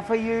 FIA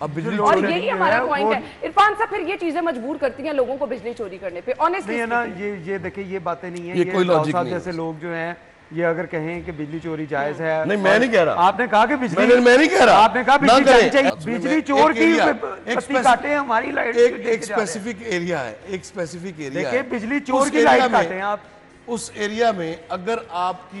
اب بجلی اور یہی ہمارا پوائنٹ ہے عرفان صاحب، پھر یہ چیزیں مجبور کرتی ہیں لوگوں کو بجلی چوری کرنے پہ. نہیں ہے نا، یہ دیکھیں یہ باتیں نہیں ہیں. یہ کوئی لاجک نہیں ہے. جیسے لوگ جو ہیں یہ اگر کہیں کہ بجلی چوری جائز ہے، نہیں میں نہیں کہہ رہا. آپ نے کہا کہ بجلی، میں نہیں کہہ رہا. آپ نے کہا بجلی جانی چاہیے. بجلی چور کی بتی کاٹے ہماری لائٹ. ایک اسپیسیفک ایریا ہے، ایک اسپیسیفک ایریا ہے. دیکھیں بجلی چور کی لائٹ کاٹے ہیں آپ. اس ایریا میں اگر آپ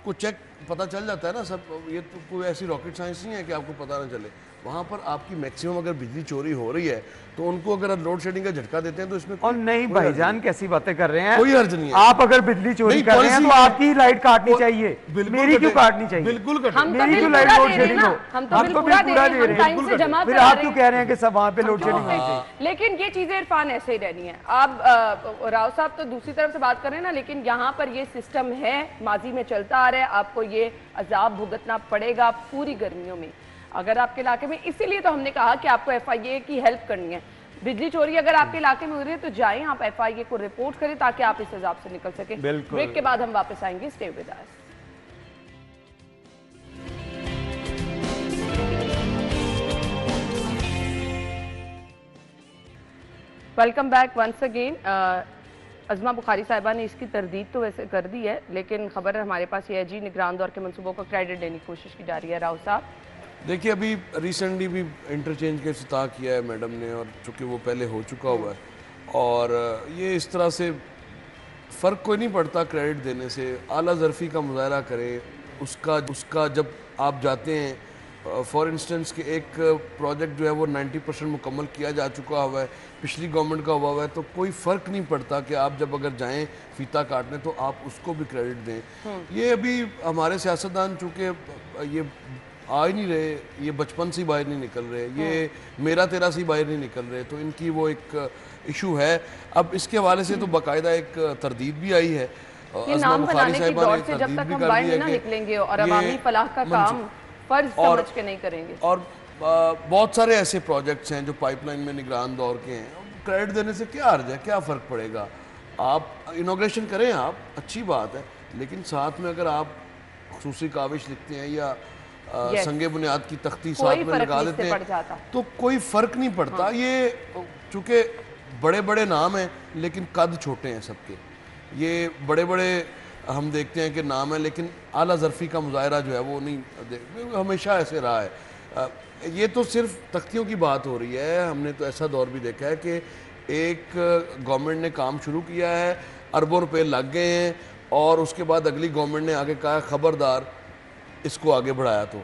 کو چیک پتہ چل جاتا ہے نا سب، یہ تو کوئی ایسی راکٹ سائنس نہیں ہے کہ آپ کو پتہ نہ چلے. وہاں پر آپ کی میکسیمم اگر بجلی چوری ہو رہی ہے تو ان کو اگر لوڈ شیڈنگ کا جھٹکا دیتے ہیں تو اس میں اور نہیں بھائی جان کیسی باتیں کر رہے ہیں. کوئی حرج نہیں ہے. آپ اگر بجلی چوری کر رہے ہیں تو آپ کی لائٹ کاٹنی چاہیے، میری کیوں کاٹنی چاہیے؟ بالکل کٹے. میری کیوں لائٹ لوڈ شیڈنگ ہو؟ ہم تو بل پورا دے رہے ہیں، پھر آپ کیوں کہہ رہے ہیں کہ سب وہاں پہ لوڈ شیڈنگ ہونی چاہیے؟ لیکن یہ چیزیں عرفان ایسے ہی رہنی ہیں. آپ راؤ صاحب تو دوسری طرف سے بات کر رہے ہیں نا، لیکن یہاں پر یہ سسٹم ہے، ماضی میں چلتا آ رہا ہے. آپ کو یہ عذاب بھگتنا پڑے گا پوری گرمیوں میں اگر آپ کے علاقے میں. اسی لیے تو ہم نے کہا کہ آپ کو ایف آئی اے کی ہیلپ کرنی ہے. بجلی چوری اگر آپ کے علاقے میں ہو رہی ہے تو جائیں آپ ایف آئی اے کو رپورٹ کریں تاکہ آپ اس عذاب سے نکل سکیں. بریک کے بعد ہم واپس آئیں گے. Stay with us. Welcome back once again. Uzma Bukhari صاحبہ نے اس کی تردید تو ویسے کر دی ہے، لیکن خبر ہمارے پاس یہ ہے جی نگران دور کے منصوبوں کو کریڈٹ دینے کی کوشش کی جا رہی ہے. راؤ صاحب دیکھیے ابھی ریسنٹلی بھی انٹرچینج کا افتتاح کیا ہے میڈم نے، اور چونکہ وہ پہلے ہو چکا ہوا ہے اور یہ اس طرح سے فرق کوئی نہیں پڑتا کریڈٹ دینے سے. اعلیٰ ظرفی کا مظاہرہ کرے اس کا جب آپ جاتے ہیں فار انسٹنس کہ ایک پروجیکٹ جو ہے وہ 90% مکمل کیا جا چکا ہوا ہے، پچھلی گورنمنٹ کا ہوا ہے، تو کوئی فرق نہیں پڑتا کہ آپ جب اگر جائیں فیتا کاٹنے تو آپ اس کو بھی کریڈٹ دیں. یہ ابھی ہمارے سیاستدان چونکہ یہ آ ہی نہیں رہے، یہ بچپن سے باہر نہیں نکل رہے، یہ میرا تیرا سے باہر نہیں نکل رہے، تو ان کی وہ ایک ایشو ہے. اب اس کے حوالے سے تو باقاعدہ ایک تردید بھی آئی ہے. یہ نام بنانے کی دور سے جب تک ہم باہر نہ نکلیں گے اور عوامی فلاح کا کام فرض سمجھ کے نہیں کریں گے. اور بہت سارے ایسے پروجیکٹس ہیں جو پائپ لائن میں نگران دور کے ہیں. کریڈٹ دینے سے کیا عرض ہے، کیا فرق پڑے گا؟ آپ انوگریشن کریں، آپ اچھی بات ہے، لیکن ساتھ میں اگر آپ خصوصی کاوش لکھتے ہیں یا سنگ بنیاد کی تختی ساتھ میں لگا دیتے ہیں تو کوئی فرق نہیں پڑتا. یہ چونکہ بڑے بڑے نام ہیں لیکن قد چھوٹے ہیں سب کے. یہ بڑے بڑے ہم دیکھتے ہیں کہ نام ہے لیکن اعلیٰ ظرفی کا مظاہرہ جو ہے وہ نہیں، ہمیشہ ایسے رہا ہے. یہ تو صرف تختیوں کی بات ہو رہی ہے. ہم نے تو ایسا دور بھی دیکھا ہے کہ ایک گورنمنٹ نے کام شروع کیا ہے، اربوں روپے لگ گئے ہیں، اور اس کے بعد اگلی گورنمنٹ نے آگے کہا خبردار اس کو آگے بڑھایا. تو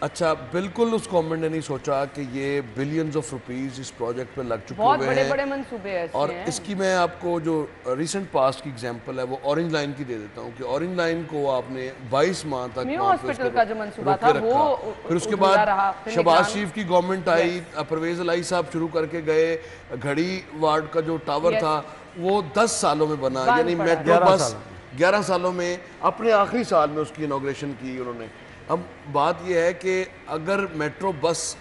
اچھا بالکل اس گورنمنٹ نے نہیں سوچا کہ یہ بلینز آف روپیز اس پروجیکٹ پہ لگ چکے ہوئے ہیں، بہت بڑے بڑے منصوبے ایسے اور ہیں. اس کی میں آپ کو جو ریسنٹ پاسٹ کی ایگزامپل ہے وہ اورنج لائن کی دے دیتا ہوں کہ اورنج لائن کو آپ نے 22 ماہ تک نیو ہاسپٹل کا جو منصوبہ تھا وہ پھر اس کے بعد شہباز شریف کی گورنمنٹ آئی، پرویز الہی صاحب شروع کر کے گئے. گھڑی وارڈ کا جو ٹاور تھا وہ 10 سالوں میں بنا، یعنی میٹرو بس 11 سالوں میں، اپنے آخری سال میں اس کی انوگریشن کی انہوں نے. اب بات یہ ہے کہ اگر میٹرو بس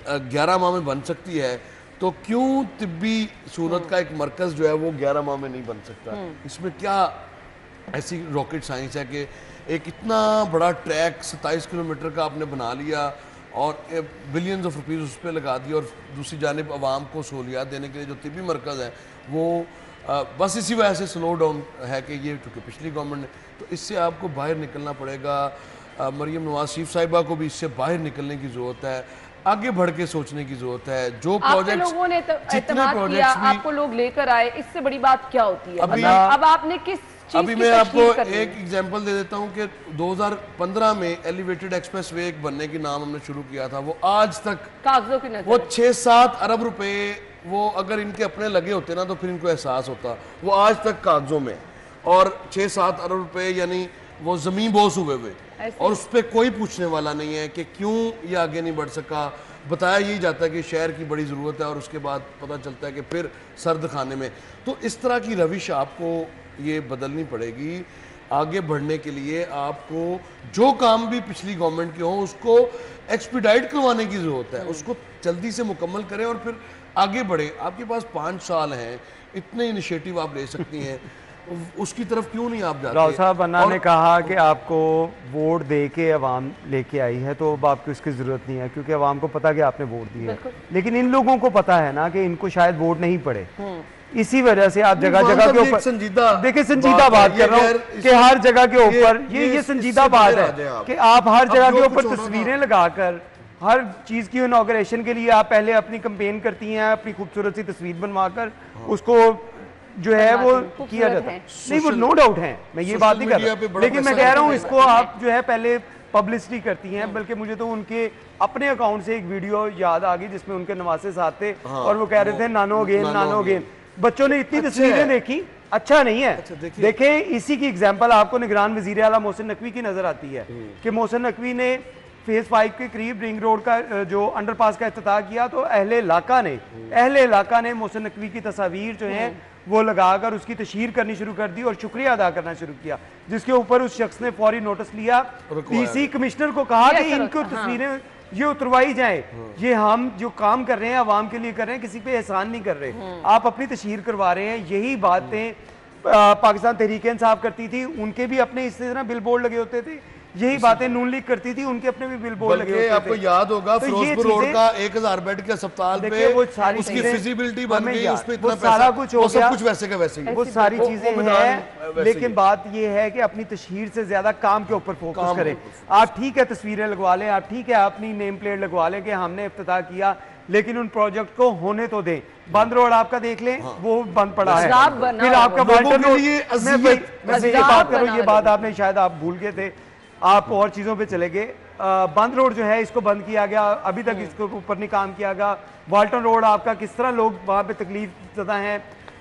11 ماہ میں بن سکتی ہے تو کیوں طبی صورت کا ایک مرکز جو ہے وہ 11 ماہ میں نہیں بن سکتا؟ اس میں کیا ایسی راکٹ سائنس ہے کہ ایک اتنا بڑا ٹریک 27 کلومیٹر کا آپ نے بنا لیا اور بلینز آف روپیز اس پہ لگا دی، اور دوسری جانب عوام کو سہولیات دینے کے لیے جو طبی مرکز ہے وہ بس اسی وجہ سے سلو ڈاؤن ہے کہ یہ چونکہ پچھلی گورنمنٹ نے. تو اس سے آپ کو باہر نکلنا پڑے گا. مریم نواز شریف صاحبہ کو بھی اس سے باہر نکلنے کی ضرورت ہے، آگے بڑھ کے سوچنے کی ضرورت ہے. جو پروجیکٹس لوگوں نے اعتماد کیا، آپ کو لوگ لے کر آئے، اس سے بڑی بات کیا ہوتی ہے؟ اب آپ نے کس چیز ابھی میں آپ کو ایک ایگزامپل دے دیتا ہوں کہ 2015 میں ایلیویٹڈ ایکسپریس وے ایک بننے کی نام ہم نے شروع کیا تھا. وہ آج تک کاغذوں کی نظر، وہ 6-7 ارب روپے وہ اگر ان کے اپنے لگے ہوتے نا تو پھر ان کو احساس ہوتا. وہ آج تک کاغذوں میں، اور 6-7 ارب روپے یعنی وہ زمین بوس ہوئے ہوئے، اور اس پہ کوئی پوچھنے والا نہیں ہے کہ کیوں یہ آگے نہیں بڑھ سکا. بتایا یہی جاتا ہے کہ شہر کی بڑی ضرورت ہے، اور اس کے بعد پتہ چلتا ہے کہ پھر سرد خانے میں. تو اس طرح کی روش آپ کو یہ بدلنی پڑے گی. آگے بڑھنے کے لیے آپ کو جو کام بھی پچھلی گورنمنٹ کے ہوں اس کو ایکسپیڈائٹ کروانے کی ضرورت ہے، اس کو جلدی سے مکمل کریں اور پھر آگے بڑھیں. آپ کے پاس 5 سال ہیں، اتنے انیشیٹو آپ لے سکتی ہیں. اس کی طرف کیوں نہیں آپ جاتے؟ راؤ صاحب انا نے کہا کہ آپ کو ووٹ دے کے عوام لے کے آئی ہے تو اب آپ کو اس کی ضرورت نہیں ہے کیونکہ عوام کو پتا کہ آپ نے ووٹ دی ہے، لیکن ان لوگوں کو پتا ہے نا کہ ان کو شاید ووٹ نہیں پڑے، اسی وجہ سے آپ جگہ جگہ کے اوپر دیکھیں سنجیدہ بات کر رہا ہوں کہ ہر جگہ کے اوپر یہ سنجیدہ بات ہے کہ آپ ہر جگہ کے اوپر تصویریں لگا کر ہر چیز کی انوگریشن کے لیے آپ پہلے اپنی کمپین کرتی ہیں، اپنی خوبصورت سی تصویر بنوا کر اس کو جو ہے وہ کیا جاتا ہے، نہیں وہ نو ڈاؤٹ ہیں، میں یہ بات نہیں کر رہا، لیکن میں کہہ رہا ہوں اس کو آپ جو ہے پہلے پبلسٹی کرتی ہیں، بلکہ مجھے تو ان کے اپنے اکاؤنٹ سے ایک ویڈیو یاد آ گئی جس میں ان کے نواسے ساتھ تھے اور وہ کہہ رہے تھے نانو اگین، بچوں نے اتنی تصویریں دیکھی، اچھا نہیں ہے۔ دیکھیں اسی کی اگزامپل آپ کو نگران وزیر اعلیٰ محسن نقوی کی نظر آتی ہے کہ محسن نقوی نے فیز 5 کے قریب رنگ روڈ کا جو انڈر پاس کا افتتاح کیا تو اہل علاقہ نے محسن نقوی کی تصاویر جو ہیں وہ لگا کر اس کی تشہیر کرنی شروع کر دی اور شکریہ ادا کرنا شروع کیا، جس کے اوپر اس شخص نے فوری نوٹس لیا، ڈی سی کمشنر کو کہا کہ ان کو تصویریں یہ اتروائی جائیں، یہ ہم جو کام کر رہے ہیں عوام کے لیے کر رہے ہیں، کسی پہ احسان نہیں کر رہے، آپ اپنی تشہیر کروا رہے ہیں۔ یہی باتیں پاکستان تحریک انصاف کرتی تھی، ان کے بھی اپنے اس طرح بل بورڈ لگے ہوتے تھے، یہی باتیں نون لیگ کرتی تھی، ان کے اپنے بھی بل بورڈ لگے ہوتے تھے۔ آپ کو یاد ہوگا فیروزپور روڈ کا 1000 بیڈ کے اسپتال پہ اس کی فیزیبلٹی بن گئی، اس پہ اتنا پیسہ، وہ سب کچھ ویسے کا ویسے ہی، وہ ساری چیزیں ہیں، لیکن بات یہ ہے کہ اپنی تشہیر سے زیادہ کام کے اوپر فوکس کریں۔ آپ ٹھیک ہے تصویریں لگوا لیں، آپ ٹھیک ہے اپنی نیم پلیٹ لگوا لیں کہ ہم نے افتتاح کیا، لیکن ان پروجیکٹ کو ہونے تو دیں۔ بند روڈ آپ کا دیکھ لیں، وہ بند پڑا ہے، پھر آپ کا والٹن روڈ، میں یہ بات کروں، یہ بات آپ نے شاید آپ بھول گئے تھے، آپ اور چیزوں پہ چلے گئے۔ بند روڈ جو ہے اس کو بند کیا گیا، ابھی تک اس کے اوپر نہیں کام کیا گیا۔ والٹن روڈ آپ کا کس طرح لوگ وہاں پہ تکلیف زدہ ہیں،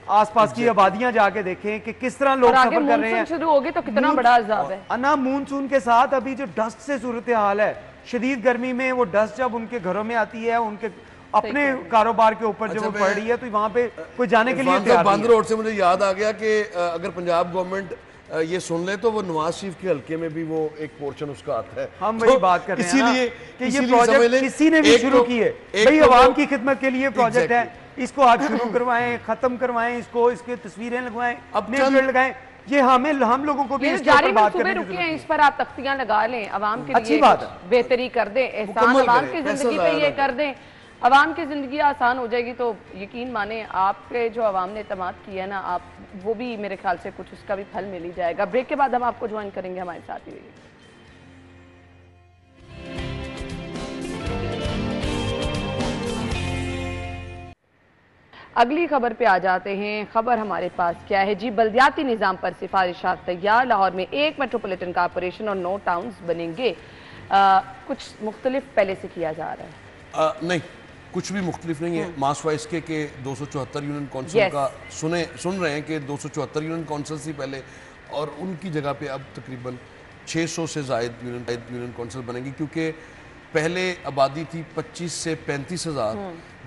آس پاس کی آبادیاں جا کے دیکھیں کہ کس طرح لوگ سفر کر رہے ہیں۔ شروع ہوگی تو کتنا بڑا عذاب ہے انا مونسون کے ساتھ ابھی جو ڈسٹ سے صورتحال ہے، شدید گرمی میں وہ ڈسٹ جب ان کے گھروں میں آتی ہے، ان کے اپنے کاروبار کے اوپر جب وہ پڑ رہی ہے تو وہاں پہ کوئی جانے کے لیے تیار نہیں ہے۔ بند روڈ سے مجھے یاد آ گیا کہ اگر پنجاب گورنمنٹ یہ سن لے تو وہ نواز شریف کے حلقے میں بھی وہ ایک پورشن اس کا آتا ہے، ہم وہی بات کر رہے ہیں کہ یہ پروجیکٹ کسی نے بھی شروع کی ہے، بھئی عوام کی خدمت کے لیے پروجیکٹ ہے، اس کو آپ شروع کروائیں، ختم کروائیں، اس کو اس کے تصویریں لگوائیں، نیم پلیٹ لگائیں، یہ ہم لوگوں کو بھی اس کے اوپر بات کرنے کی ضرورت ہے۔ اس پر آپ تختیاں لگا لیں، عوام کے لیے بہتری کر دیں، احسان عوام کی زندگی پہ یہ کر دیں، عوام کی زندگی آسان ہو جائے گی تو یقین مانیں آپ کے جو عوام نے اعتماد کیا ہے نا، آپ وہ بھی میرے خیال سے کچھ اس کا بھی پھل مل ہی جائے گا۔ بریک کے بعد ہم آپ کو جوائن کریں گے، ہمارے ساتھ ہی رہیے۔ اگلی خبر پہ آ جاتے ہیں۔ خبر ہمارے پاس کیا ہے جی؟ بلدیاتی نظام پر سفارشات تیار، لاہور میں 1 میٹروپولیٹن کارپوریشن اور 9 ٹاؤنز بنیں گے۔ کچھ مختلف پہلے سے کیا جا رہا ہے؟ نہیں، کچھ بھی مختلف نہیں ہے، ماسوا اس کے کہ 274 یونین کونسل کا سن رہے ہیں کہ 274 یونین کونسل سی پہلے، اور ان کی جگہ پہ اب تقریباً 600 سے زائد یونین کونسل بنیں گی، کیونکہ پہلے آبادی تھی 25 سے 35 ہزار،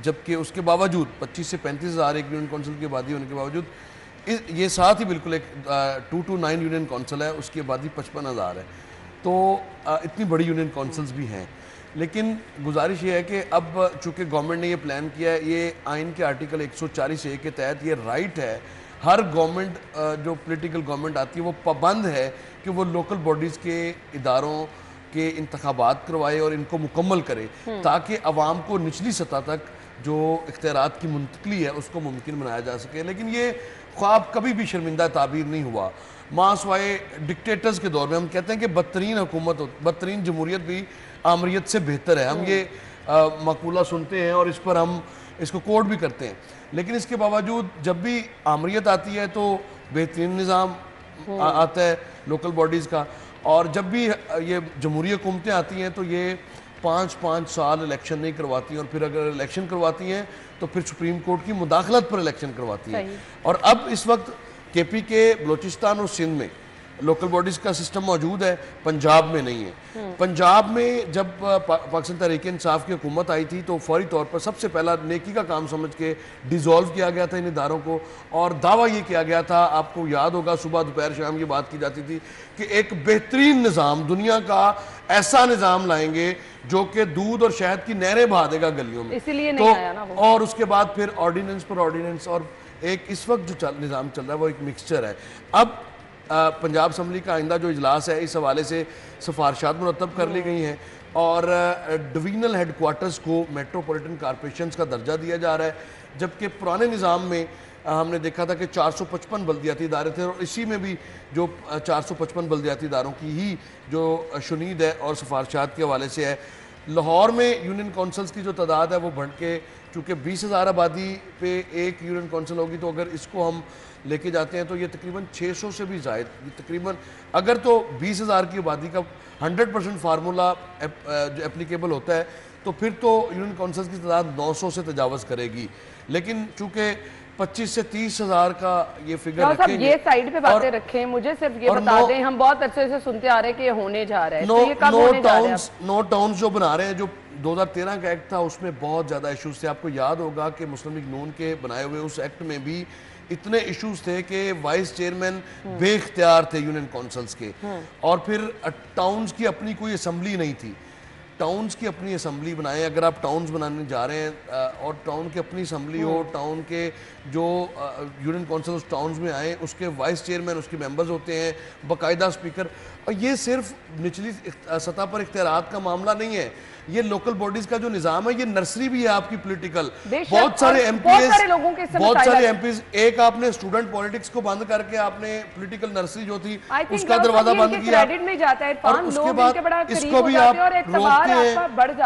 جبکہ اس کے باوجود 25 سے 35 ہزار ایک یونین کونسل کی آبادی ہونے کے باوجود یہ ساتھ ہی بالکل ایک 229 یونین کونسل ہے، اس کی آبادی 55 ہزار ہے، تو اتنی بڑی یونین کونسلز بھی ہیں۔ لیکن گزارش یہ ہے کہ اب چونکہ گورنمنٹ نے یہ پلان کیا ہے، یہ آئین کے آرٹیکل 140A کے تحت یہ رائٹ ہے، ہر گورنمنٹ جو پولیٹیکل گورنمنٹ آتی ہے وہ پابند ہے کہ وہ لوکل باڈیز کے اداروں کے انتخابات کروائے اور ان کو مکمل کرے، تاکہ عوام کو نچلی سطح تک جو اختیارات کی منتقلی ہے اس کو ممکن بنایا جا سکے۔ لیکن یہ خواب کبھی بھی شرمندہ تعبیر نہیں ہوا، ماں سوائے ڈکٹیٹرز کے دور میں ہم کہتے ہیں کہ بدترین حکومت، بدترین جمہوریت بھی آمریت سے بہتر ہے، ہم یہ مقولہ سنتے ہیں اور اس پر ہم اس کو کوٹ بھی کرتے ہیں، لیکن اس کے باوجود جب بھی آمریت آتی ہے تو بہترین نظام آتا ہے لوکل باڈیز کا، اور جب بھی یہ جمہوری حکومتیں آتی ہیں تو یہ 5 سال الیکشن نہیں کرواتی، اور پھر اگر الیکشن کرواتی ہیں تو پھر سپریم کورٹ کی مداخلت پر الیکشن کرواتی ہیں۔ اور اب اس وقت کے پی کے بلوچستان اور سندھ میں لوکل باڈیز کا سسٹم موجود ہے، پنجاب میں نہیں ہے۔ پنجاب میں جب پاکستان تحریک انصاف کی حکومت آئی تھی تو فوری طور پر سب سے پہلا نیکی کا کام سمجھ کے ڈیزولو کیا گیا تھا ان اداروں کو، اور دعویٰ یہ کیا گیا تھا، آپ کو یاد ہوگا صبح دوپہر شام یہ بات کی جاتی تھی کہ ایک بہترین نظام، دنیا کا ایسا نظام لائیں گے جو کہ دودھ اور شہد کی نہریں بہا دے گا گلیوں میں، اسی لیے نہیں آیا نا وہ۔ اور اس کے بعد پھر آرڈیننس پر آرڈیننس، اور ایک اس وقت جو نظام چل رہا ہے وہ ایک مکسچر ہے. اب پنجاب اسمبلی کا آئندہ جو اجلاس ہے اس حوالے سے سفارشات مرتب کر لی گئی ہیں اور ڈویژنل ہیڈ کوارٹرز کو میٹروپولیٹن کارپوریشنز کا درجہ دیا جا رہا ہے, جبکہ پرانے نظام میں ہم نے دیکھا تھا کہ 455 بلدیاتی ادارے تھے اور اسی میں بھی جو 455 بلدیاتی اداروں کی ہی جو شنید ہے اور سفارشات کے حوالے سے ہے. لاہور میں یونین کونسلز کی جو تعداد ہے وہ بڑھ کے چونکہ 20,000 آبادی پہ ایک یونین کونسل ہوگی, تو اگر اس کو ہم لے کے جاتے ہیں تو یہ تقریباً 600 سے بھی زائد, یہ تقریباً اگر تو 20,000 کی آبادی کا 100% فارمولا جو اپلیکیبل ہوتا ہے تو پھر تو یونین کونسلز کی تعداد 900 سے تجاوز کرے گی. لیکن چونکہ 25 سے 30,000 کا یہ فگر رکھیں گے, یہ سائیڈ پہ باتیں رکھیں, مجھے صرف یہ بتا دیں, ہم بہت عرصے سے سنتے آ رہے ہیں کہ یہ ہونے جا رہا ہے, تو یہ کب ہونے جا رہا ہے؟ 9 ٹاؤنز جو بنا رہے ہیں, جو 2013 کا ایکٹ تھا اس میں بہت زیادہ ایشوز تھے. آپ کو یاد ہوگا کہ مسلم لیگ نون کے بنائے ہوئے اس ایکٹ میں بھی اتنے ایشوز تھے کہ وائس چیئرمین بے اختیار تھے یونین کونسلز کے, اور پھر ٹاؤنز کی اپنی کوئی اسمبلی نہیں تھی. ٹاؤنز کی اپنی اسمبلی بنائیں, اگر آپ ٹاؤنز بنانے جا رہے ہیں اور ٹاؤن کی اپنی اسمبلی ہو, ٹاؤن کے جو یونین کونسل اس ٹاؤنز میں آئیں, اس کے وائس چیئرمین اس کے ممبرز ہوتے ہیں, باقاعدہ سپیکر. اور یہ صرف نچلی سطح پر اختیارات کا معاملہ نہیں ہے, یہ لوکل باڈیز کا جو نظام ہے یہ نرسری بھی ہے آپ کی پولیٹیکل. بہت سارے ایم پیز ایک آپ نے اسٹوڈنٹ پولیٹکس کو بند کر کے آپ نے پولیٹیکل نرسری جو تھی اس کا دروازہ بند کیا, اور اس کے بعد اس کو بھی آپ روکتے ہیں,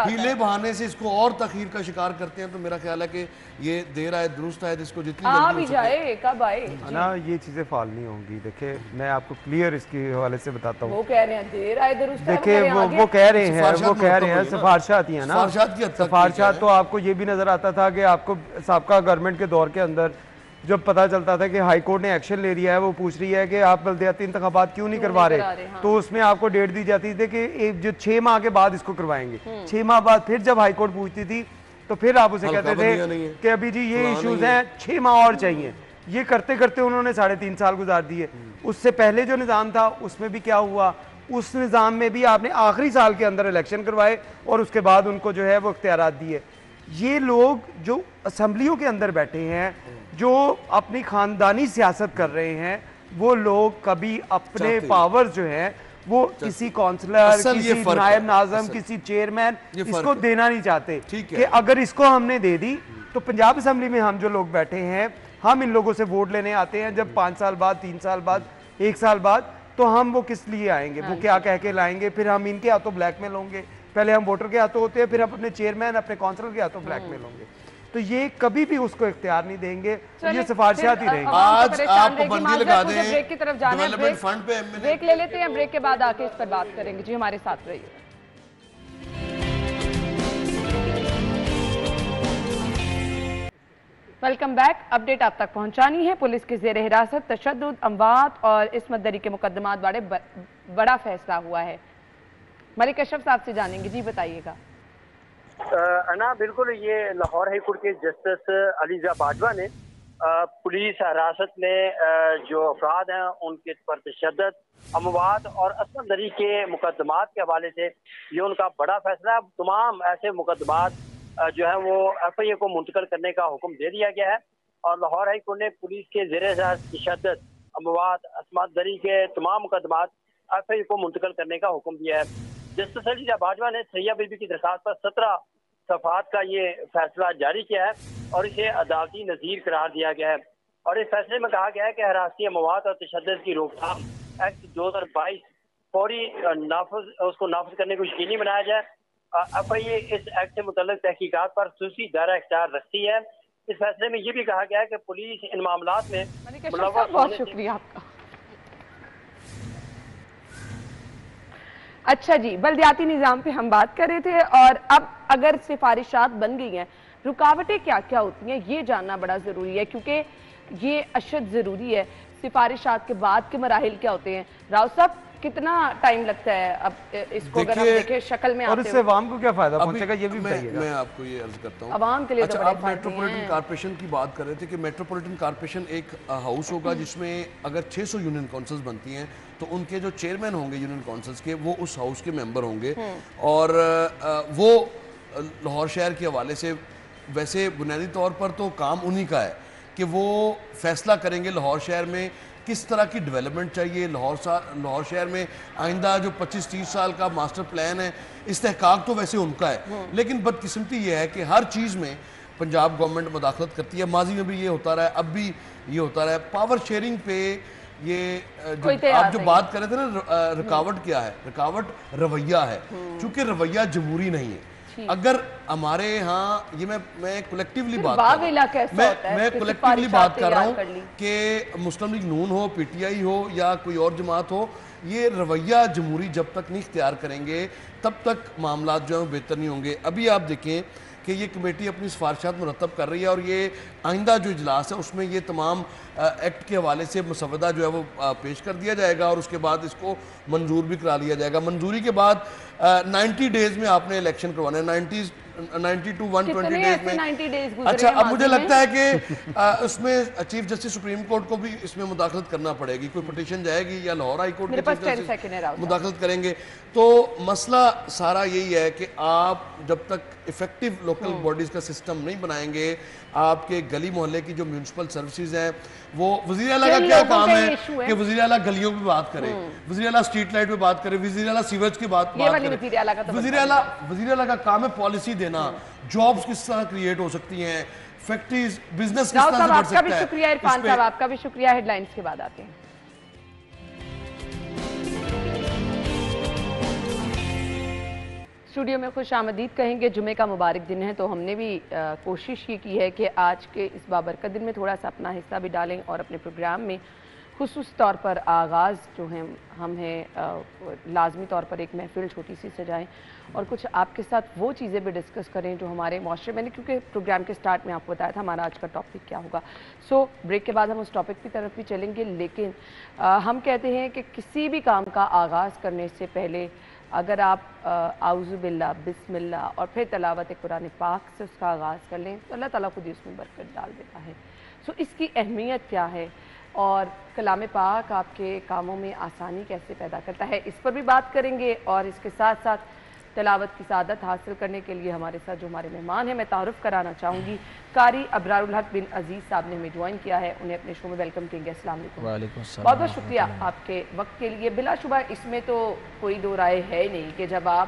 ہیلے بہانے سے اس کو اور تاخیر کا شکار کرتے ہیں. تو میرا خیال ہے کہ یہ دیر آئے درست آئے, جس کو جتنی جلدی ہو سکے کب آئے نا یہ چیزیں فعال نہیں ہوں گی. دیکھیں میں آپ کو کلیئر اس کے حوالے سے بتاتا ہوں. وہ کہہ رہے ہیں دیر آئے درست, دیکھیں وہ کہہ رہے ہیں سفارشات ہی ہیں نا, سفارشات. تو آپ کو یہ بھی نظر آتا تھا کہ آپ کو سابقہ گورنمنٹ کے دور کے اندر جب پتا چلتا تھا کہ ہائی کورٹ نے ایکشن لے رہا ہے, وہ پوچھ رہی ہے کہ آپ بلدیاتی انتخابات کیوں نہیں کروا رہے, تو اس میں آپ کو ڈیٹ دی جاتی تھی کہ جو 6 ماہ کے بعد اس کو کروائیں گے. 6 ماہ بعد پھر جب ہائی کورٹ پوچھتی تھی تو پھر آپ اسے کہتے تھے کہ ابھی جی یہ ایشوز ہیں, 6 ماہ اور چاہیے. یہ کرتے کرتے انہوں نے 3.5 سال گزار دیے. اس سے پہلے جو نظام تھا اس میں بھی کیا ہوا, اس نظام میں بھی آپ نے آخری سال کے اندر الیکشن کروائے اور اس کے بعد ان کو جو ہے وہ اختیارات دیے. یہ لوگ جو اسمبلیوں کے اندر بیٹھے ہیں, جو اپنی خاندانی سیاست کر رہے ہیں, وہ لوگ کبھی اپنے پاور جو ہے وہ کسی کونسلر, کسی نائب ناظم, کسی چیئرمین اس کو دینا نہیں چاہتے. کہ اگر اس کو ہم نے دے دی تو پنجاب اسمبلی میں ہم جو لوگ بیٹھے ہیں, ہم ان لوگوں سے ووٹ لینے آتے ہیں جب 5 سال بعد, 3 سال بعد, 1 سال بعد, تو ہم وہ کس لیے آئیں گے, وہ کیا کہہ کے لائیں گے, پھر ہم ان کے ہاتھوں بلیک میل ہوں گے. پہلے ہم ووٹر کے ہاتھوں ہوتے ہیں, پھر ہم اپنے چیئرمین, اپنے کونسلر کے ہاتھوں بلیک میل ہوں گے. تو یہ کبھی بھی اس کو اختیار نہیں دیں گے, یہ سفارشات ہی رہیں گے. آج آپ پابندی لگا دیں ڈیولپمنٹ فنڈ پہ. بریک لے لیتے ہیں, بریک کے بعد آ کے اس پر بات کریں گے. جی ہمارے ساتھ رہیے. Welcome back. اپڈیٹ آپ تک پہنچانی ہے. پولیس کی زیر حراست تشدد, اموات اور عصمت دری کے مقدمات بارے بڑا فیصلہ ہوا ہے. ملک اشرف صاحب سے جانیں گے, جی بتائیے گا. انا بالکل, یہ لاہور ہائی کورٹ کے جسٹس علیزہ باجوہ نے پولیس حراست میں جو افراد ہیں ان کے پر تشدد, اموات اور عصمت دری کے مقدمات کے حوالے سے یہ ان کا بڑا فیصلہ ہے. تمام ایسے مقدمات جو ہیں وہ ایف آئی اے کو منتقل کرنے کا حکم دے دیا گیا ہے, اور لاہور ہائی کورٹ نے پولیس کے زیر حراست تشدد, اموات, عصمت دری کے تمام مقدمات ایف آئی اے کو منتقل کرنے کا حکم دیا ہے. جسٹس علیزہ باجوہ نے سیہ بی بی کی درخواست پر 17 صفحات کا یہ فیصلہ جاری کیا ہے اور اسے عدالتی نظیر قرار دیا گیا ہے. اور اس فیصلے میں کہا گیا ہے کہ حراستی اموات اور تشدد کی روک تھام ایکٹ 2022 فوری اس کو نافذ کرنے کو یقینی بنایا جائے. ایف آئی اے اس ایکٹ سے متعلق تحقیقات پر خصوصی دائرہ اختیار رکھتی ہے. اس فیصلے میں یہ بھی کہا گیا ہے کہ پولیس ان معاملات میں بہت شکریہ آپ کا. اچھا جی, بلدیاتی نظام پہ ہم بات کر رہے تھے, اور اب اگر سفارشات بن گئی ہیں, رکاوٹیں کیا کیا ہوتی ہیں یہ جاننا بڑا ضروری ہے, کیونکہ یہ اشد ضروری ہے. سفارشات کے بعد کے مراحل کیا ہوتے ہیں؟ راؤ صاحب کتنا ٹائم لگتا ہے اب اس کو اگر ہم دیکھیں شکل میں, اور اس سے عوام کو کیا فائدہ پہنچے گا یہ بھی بتائیے گا. میں آپ کو یہ عرض کرتا ہوں عوام کے لیے. اچھا, آپ میٹروپولیٹن کارپوریشن کی بات کر رہے تھے کہ میٹروپولیٹن کارپوریشن ایک ہاؤس ہوگا جس میں اگر 600 یونین کونسلز بنتی ہیں تو ان کے جو چیئرمین ہوں گے یونین کونسلز کے, وہ اس ہاؤس کے ممبر ہوں گے, اور وہ لاہور شہر کے حوالے سے ویسے بنیادی طور پر تو کام انہی کا ہے, کہ وہ فیصلہ کریں گے لاہور شہر میں کس طرح کی ڈیولپمنٹ چاہیے. لاہور شہر میں آئندہ جو 25-30 سال کا ماسٹر پلان ہے, استحقاق تو ویسے ان کا ہے, لیکن بدقسمتی یہ ہے کہ ہر چیز میں پنجاب گورنمنٹ مداخلت کرتی ہے. ماضی میں بھی یہ ہوتا رہا ہے, اب بھی یہ ہوتا رہا ہے. پاور شیئرنگ پہ یہ آپ جو بات کر رہے تھے نا, رکاوٹ کیا ہے؟ رکاوٹ رویہ ہے, چونکہ رویہ جمہوری نہیں ہے. اگر ہمارے ہاں, یہ میں کولیکٹیولی بات کر رہا ہوں کہ مسلم league known who, P T I ہو یا کوئی اور جماعت ہو, یہ رویہ جمہوری جب تک نہیں اختیار کریں گے تب تک معاملات جو ہیں بہتر نہیں ہوں گے. ابھی آپ دیکھیں کہ یہ کمیٹی اپنی سفارشات مرتب کر رہی ہے, اور یہ آئندہ جو اجلاس ہے اس میں یہ تمام ایکٹ کے حوالے سے مسودہ جو ہے وہ پیش کر دیا جائے گا, اور اس کے بعد اس کو منظور بھی کرا لیا جائے گا. منظوری کے بعد 90 ڈیز میں آپ نے الیکشن کروانا ہے, 90 to 120 ڈیز میں. اچھا, اب مجھے لگتا ہے کہ اس میں چیف جسٹس سپریم کورٹ کو بھی اس میں مداخلت کرنا پڑے گی. کوئی پٹیشن جائے گی یا لاہور ہائی کورٹ کے چیف جسٹس مداخلت کریں گے. تو مسئلہ سارا یہی ہے کہ آپ جب تک ایفیکٹو لوکل باڈیز کا سسٹم نہیں بنائیں گے, آپ کے گلی محلے کی جو میونسپل سروسز ہیں, وہ وزیر اعلیٰ کا کیا کام ہے کہ وزیر اعلیٰ گلیوں پہ بات کرے, وزیر اعلیٰ اسٹریٹ لائٹ پہ بات کرے, وزیر اعلیٰ سیویج کی بات کرے. وزیر اعلیٰ کا کام ہے پالیسی دینا, جابز کس طرح کریٹ ہو سکتی ہیں, فیکٹریز, بزنس کس طرح سے بڑھ سکتا ہے. آپ کا بھی شکریہ عرفان صاحب, آپ کا بھی شکریہ. ہیڈ لائنز کے بعد آتے ہیں. اسٹوڈیو میں خوش آمدید کہیں گے. جمعے کا مبارک دن ہے, تو ہم نے بھی کوشش یہ کی ہے کہ آج کے اس بابرکت دن میں تھوڑا سا اپنا حصہ بھی ڈالیں, اور اپنے پروگرام میں خصوصی طور پر آغاز جو ہیں ہم ہیں لازمی طور پر ایک محفل چھوٹی سی سجائیں, اور کچھ آپ کے ساتھ وہ چیزیں بھی ڈسکس کریں جو ہمارے معاشرے میں, کیونکہ پروگرام کے سٹارٹ میں آپ کو بتایا تھا ہمارا آج کا ٹاپک کیا ہوگا. سو بریک کے بعد ہم اس ٹاپک کی طرف بھی چلیں گے, لیکن ہم کہتے ہیں کہ کسی بھی کام کا آغاز کرنے سے پہلے اگر آپ اعوذ باللہ, بسم اللہ اور پھر تلاوت قرآن پاک سے اس کا آغاز کر لیں تو اللہ تعالیٰ خود ہی اس میں برکت ڈال دیتا ہے. سو اس کی اہمیت کیا ہے, اور کلام پاک آپ کے کاموں میں آسانی کیسے پیدا کرتا ہے, اس پر بھی بات کریں گے. اور اس کے ساتھ ساتھ تلاوت کی سعادت حاصل کرنے کے لیے ہمارے ساتھ جو ہمارے مہمان ہیں, میں تعارف کرانا چاہوں گی. قاری ابرار الحق بن عزیز صاحب نے ہمیں جوائن کیا ہے, انہیں اپنے شو میں ویلکم کہیں گے. السلام علیکم. وعلیکم السلام. بہت بہت شکریہ آپ کے وقت کے لیے. بلا شبہ اس میں تو کوئی دو رائے ہے نہیں کہ جب آپ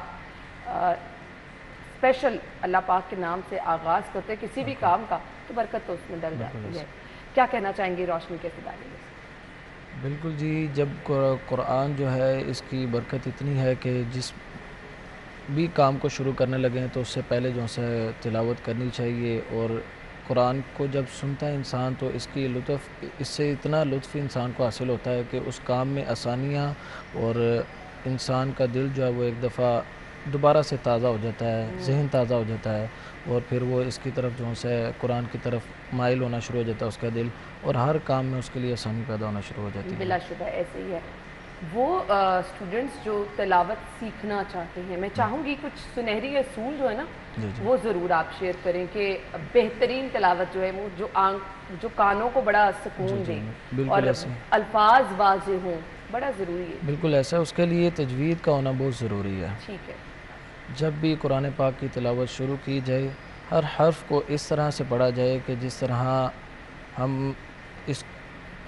اسپیشل اللہ پاک کے نام سے آغاز کرتے کسی بھی کام کا تو برکت تو اس میں ڈل جاتی ہے. کیا کہنا چاہیں گے روشنی کے دائرے میں؟ بالکل جی, جب قرآن جو ہے اس کی برکت اتنی ہے کہ جس بھی کام کو شروع کرنے لگے ہیں تو اس سے پہلے جو ہے تلاوت کرنی چاہیے. اور قرآن کو جب سنتا ہے انسان تو اس سے اتنا لطف انسان کو حاصل ہوتا ہے کہ اس کام میں آسانیاں, اور انسان کا دل جو ہے وہ ایک دفعہ دوبارہ سے تازہ ہو جاتا ہے, ذہن تازہ ہو جاتا ہے, اور پھر وہ اس کی طرف جو ہے قرآن کی طرف مائل ہونا شروع ہو جاتا ہے اس کا دل, اور ہر کام میں اس کے لیے آسانی پیدا ہونا شروع ہو جاتی ہے. بلا شبہ ایسے ہی ہے. وہ اسٹوڈنٹس جو تلاوت سیکھنا چاہتے ہیں, میں چاہوں گی کچھ سنہری اصول جو ہے نا وہ ضرور آپ شیئر کریں کہ بہترین تلاوت جو ہے وہ جو کانوں کو بڑا سکون دے اور الفاظ واضح ہوں, بڑا ضروری ہے. بالکل ایسا, اس کے لیے تجوید کا ہونا بہت ضروری ہے. ٹھیک ہے. جب بھی قرآن پاک کی تلاوت شروع کی جائے, ہر حرف کو اس طرح سے پڑھا جائے کہ جس طرح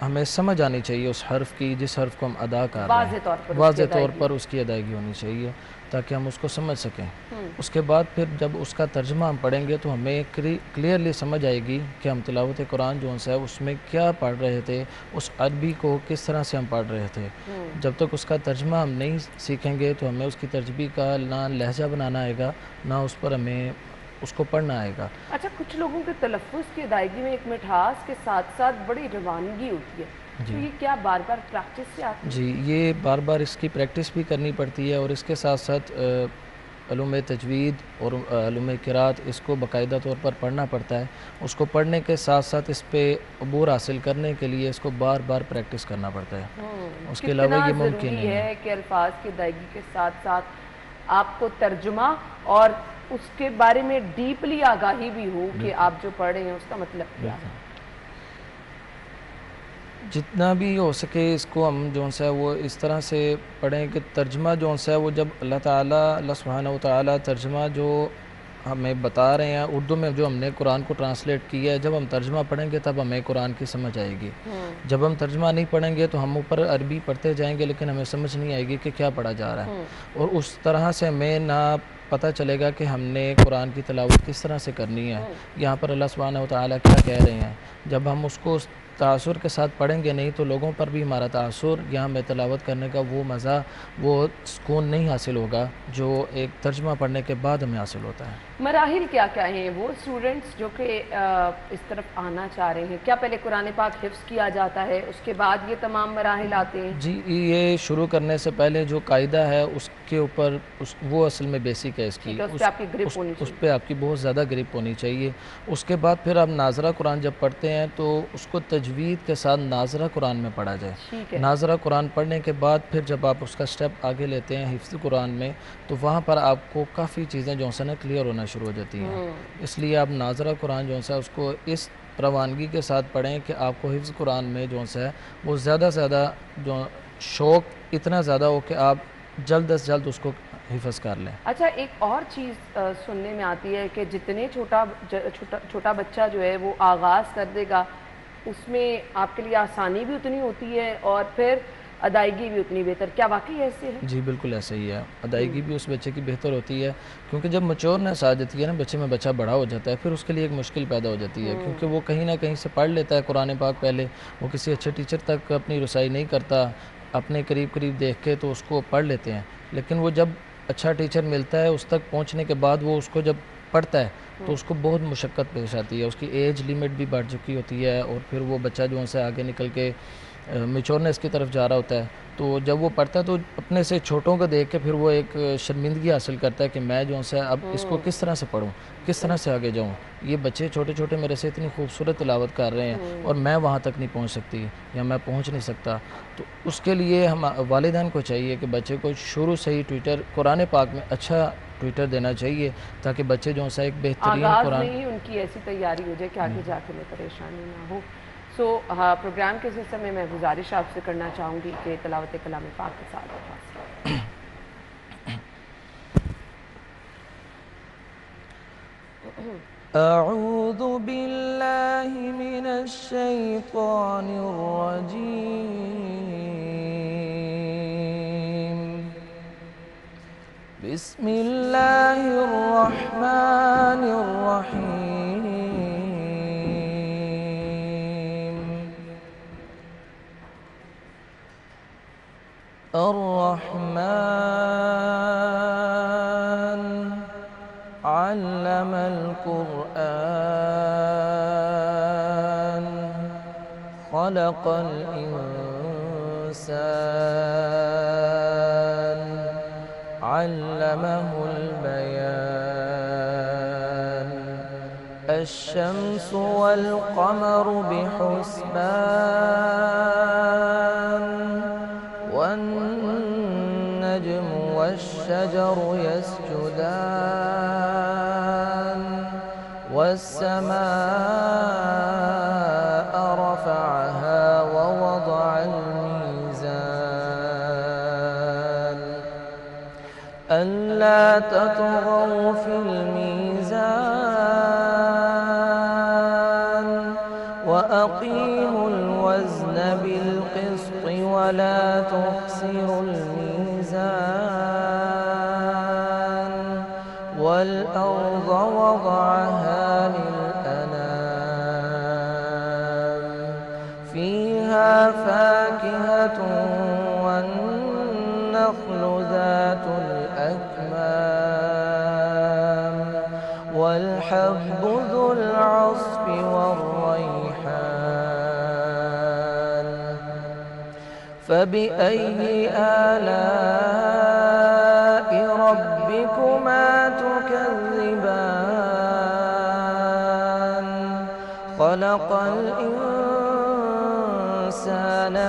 ہمیں سمجھ آنی چاہیے اس حرف کی, جس حرف کو ہم ادا کر رہے ہیں واضح طور پر اس کی ادائیگی ہونی چاہیے تاکہ ہم اس کو سمجھ سکیں. اس کے بعد پھر جب اس کا ترجمہ ہم پڑھیں گے تو ہمیں کلیئرلی سمجھ آئے گی کہ ہم تلاوت قرآن جو ہے اس میں کیا پڑھ رہے تھے, اس عربی کو کس طرح سے ہم پڑھ رہے تھے. جب تک اس کا ترجمہ ہم نہیں سیکھیں گے تو ہمیں اس کی ترجمے کا نہ لہجہ بنانا آئے گا, نہ اس پر ہمیں اس کو پڑھنا آئے گا. اچھا, کچھ لوگوں کے تلفظ کی ادائیگی میں ایک مٹھاس کے ساتھ ساتھ بڑی روانگی ہوتی ہے, تو یہ کیا بار بار پریکٹس سے آتی ہے؟ جی, یہ بار بار اس کی پریکٹس بھی کرنی پڑتی ہے, اور اس کے ساتھ ساتھ علوم تجوید اور علوم قرات اس کو باقاعدہ طور پر پڑھنا پڑتا ہے. اس کو پڑھنے کے ساتھ ساتھ اس پہ عبور حاصل کرنے کے لیے اس کو بار بار پریکٹس کرنا پڑتا ہے. اس کے علاوہ یہ ممکن نہیں ہے کہ الفاظ کی ادائیگی کے ساتھ ساتھ آپ کو ترجمہ اور اس کے بارے میں ڈیپلی آگاہی بھی ہو کہ آپ جو پڑھ رہے ہیں اس کا مطلب کیا ہے. جتنا بھی ہو سکے اس کو ہم جو ہے وہ اس طرح سے پڑھیں کہ ترجمہ جو ہے وہ جب اللہ سبحانہ و تعالیٰ ترجمہ جو ہمیں بتا رہے ہیں اردو میں جو ہم نے قرآن کو ٹرانسلیٹ کیا ہے، جب ہم ترجمہ پڑھیں گے تب ہمیں قرآن کی سمجھ آئے گی. جب ہم ترجمہ نہیں پڑھیں گے تو ہم اوپر عربی پڑھتے جائیں گے لیکن ہمیں سمجھ نہیں آئے گی کہ کیا پڑھا جا رہا ہے. اور اس طرح سے ہمیں نہ پتہ چلے گا کہ ہم نے قرآن کی تلاوت کس طرح سے کرنی ہے، یہاں پر اللہ سبحانہ و تعالیٰ کیا کہہ رہے ہیں. جب ہم اس کو تاثر کے ساتھ پڑھیں گے نہیں تو لوگوں پر بھی ہمارا تاثر یا ہمیں تلاوت کرنے کا وہ مزہ، وہ سکون نہیں حاصل ہوگا جو ایک ترجمہ پڑھنے کے بعد ہمیں حاصل ہوتا ہے. مراحل کیا کیا ہیں وہ اسٹوڈنٹس جو کہ اس طرف آنا چاہ رہے ہیں؟ کیا پہلے قرآن پاک حفظ کیا جاتا ہے اس کے بعد یہ تمام مراحل آتے ہیں؟ جی یہ شروع کرنے سے پہلے جو قاعدہ ہے اس کے اوپر وہ اصل میں بیسک ہے اس کی، اس پہ آپ کی گرپ ہونی چاہیے، اس پہ آپ کی بہت زیادہ گرپ ہونی چاہیے. اس کے بعد پھر آپ ناظرہ قرآن جب پڑھتے ہیں تو اس کو تجوید کے ساتھ ناظرہ قرآن میں پڑھا جائے. ناظرہ قرآن پڑھنے کے بعد پھر جب آپ اس کا سٹیپ آگے لیتے ہیں حفظ قرآن میں تو وہاں پر آپ کو کافی چیزیں جو ہیں نا کلیئر ہونا شروع ہو جاتی ہیں. اس لیے آپ ناظرہ قرآن جو ہے اس کو اس روانگی کے ساتھ پڑھیں کہ آپ کو حفظ قرآن میں جو ہے وہ زیادہ سے زیادہ جو شوق اتنا زیادہ ہو کہ آپ جلد از جلد اس کو حفظ کر لیں. اچھا ایک اور چیز سننے میں آتی ہے کہ جتنے چھوٹا بچہ جو ہے وہ آغاز کر دے گا اس میں آپ کے لیے آسانی بھی اتنی ہوتی ہے اور پھر ادائیگی بھی اتنی بہتر. کیا واقعی ایسے ہے؟ جی بالکل ایسا ہی ہے. ادائیگی بھی اس بچے کی بہتر ہوتی ہے کیونکہ جب میچورنس آ جاتی ہے نا بچے میں، بچہ بڑا ہو جاتا ہے، پھر اس کے لیے ایک مشکل پیدا ہو جاتی ہے کیونکہ وہ کہیں نہ کہیں سے پڑھ لیتا ہے قرآن پاک. پہلے وہ کسی اچھے ٹیچر تک اپنی رسائی نہیں کرتا، اپنے قریب دیکھ کے تو اس کو پڑھ لیتے ہیں، لیکن وہ جب اچھا ٹیچر ملتا ہے اس تک پہنچنے کے بعد وہ اس کو جب پڑھتا ہے تو اس کو بہت مشقت پیش آتی ہے. اس کی ایج لیمٹ بھی بڑھ چکی ہوتی ہے اور پھر وہ بچہ جو ہے آگے نکل کے میچورنس کی طرف جا رہا ہوتا ہے. تو جب وہ پڑھتا ہے تو اپنے سے چھوٹوں کو دیکھ کے پھر وہ ایک شرمندگی حاصل کرتا ہے کہ میں جو ہے اب اس کو کس طرح سے پڑھوں، کس طرح سے آگے جاؤں. یہ بچے چھوٹے میرے سے اتنی خوبصورت تلاوت کر رہے ہیں اور میں وہاں تک نہیں پہنچ سکتی یا میں پہنچ نہیں سکتا. تو اس کے لیے ہم والدین کو چاہیے کہ بچے کو شروع سے ہی ٹویٹر قرآن پاک میں اچھا ٹویٹر دینا چاہیے تاکہ بچے جو ہے ایک بہترین قرآن میں ہی ان کی ایسی تیاری ہو جائے کہ آگے جا کے میں پریشانی نہ ہو. پروگرام کے سلسلے میں میں گزارش آپ سے کرنا چاہوں گی کہ تلاوت کلام پاک کے ساتھ اعوذ باللہ من الشیطان الرجیم بسم اللہ الرحمن الرحیم الرحمن علم القرآن خلق الإنسان علمه البيان الشمس والقمر بحسبان والنجم والشجر يسجدان والسماء رفعها ووضع الميزان ألا تطغوا في الميزان وأقيموا الوزن بالقسط ولا تخسروا الميزان والأرض وضعها للأنام فيها فاكهة والنخل ذات الأكمام والحب ذو العصف والريحان فبأي آلاء ربكما تكذبان خلق الإنسان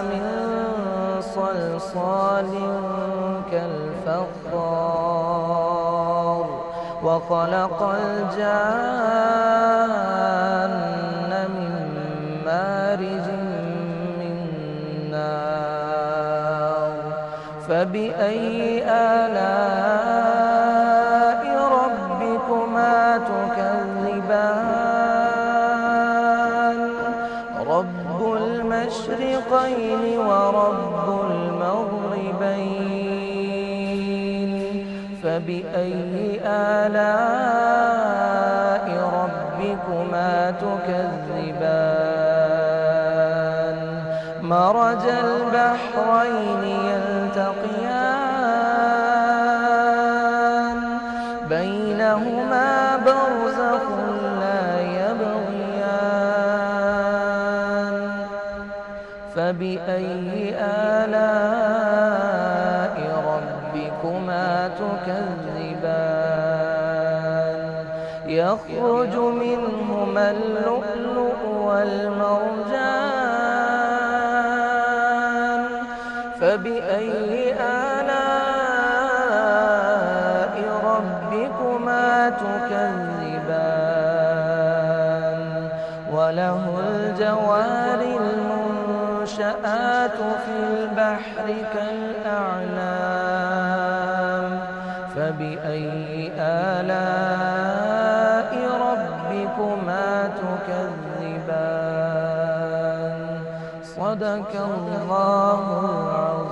من صلصال كالفخار وخلق الجان من مارج من نار فبأي آلاء ربكما تكذبان رب المشرقين ورب المغربين فبأي آلاء ربكما تكذبان مرج البحرين يلتقيان بينهما برزخ لا يبغيان فبأي آلاء ربكما تكذبان يخرج منهما اللؤلؤ والمرجان فبأي آلاء ربكما تكذبان وله الجوار المنشآت في البحر كالأعلام فبأي آلاء ربكما تكذبان صدق الله العظيم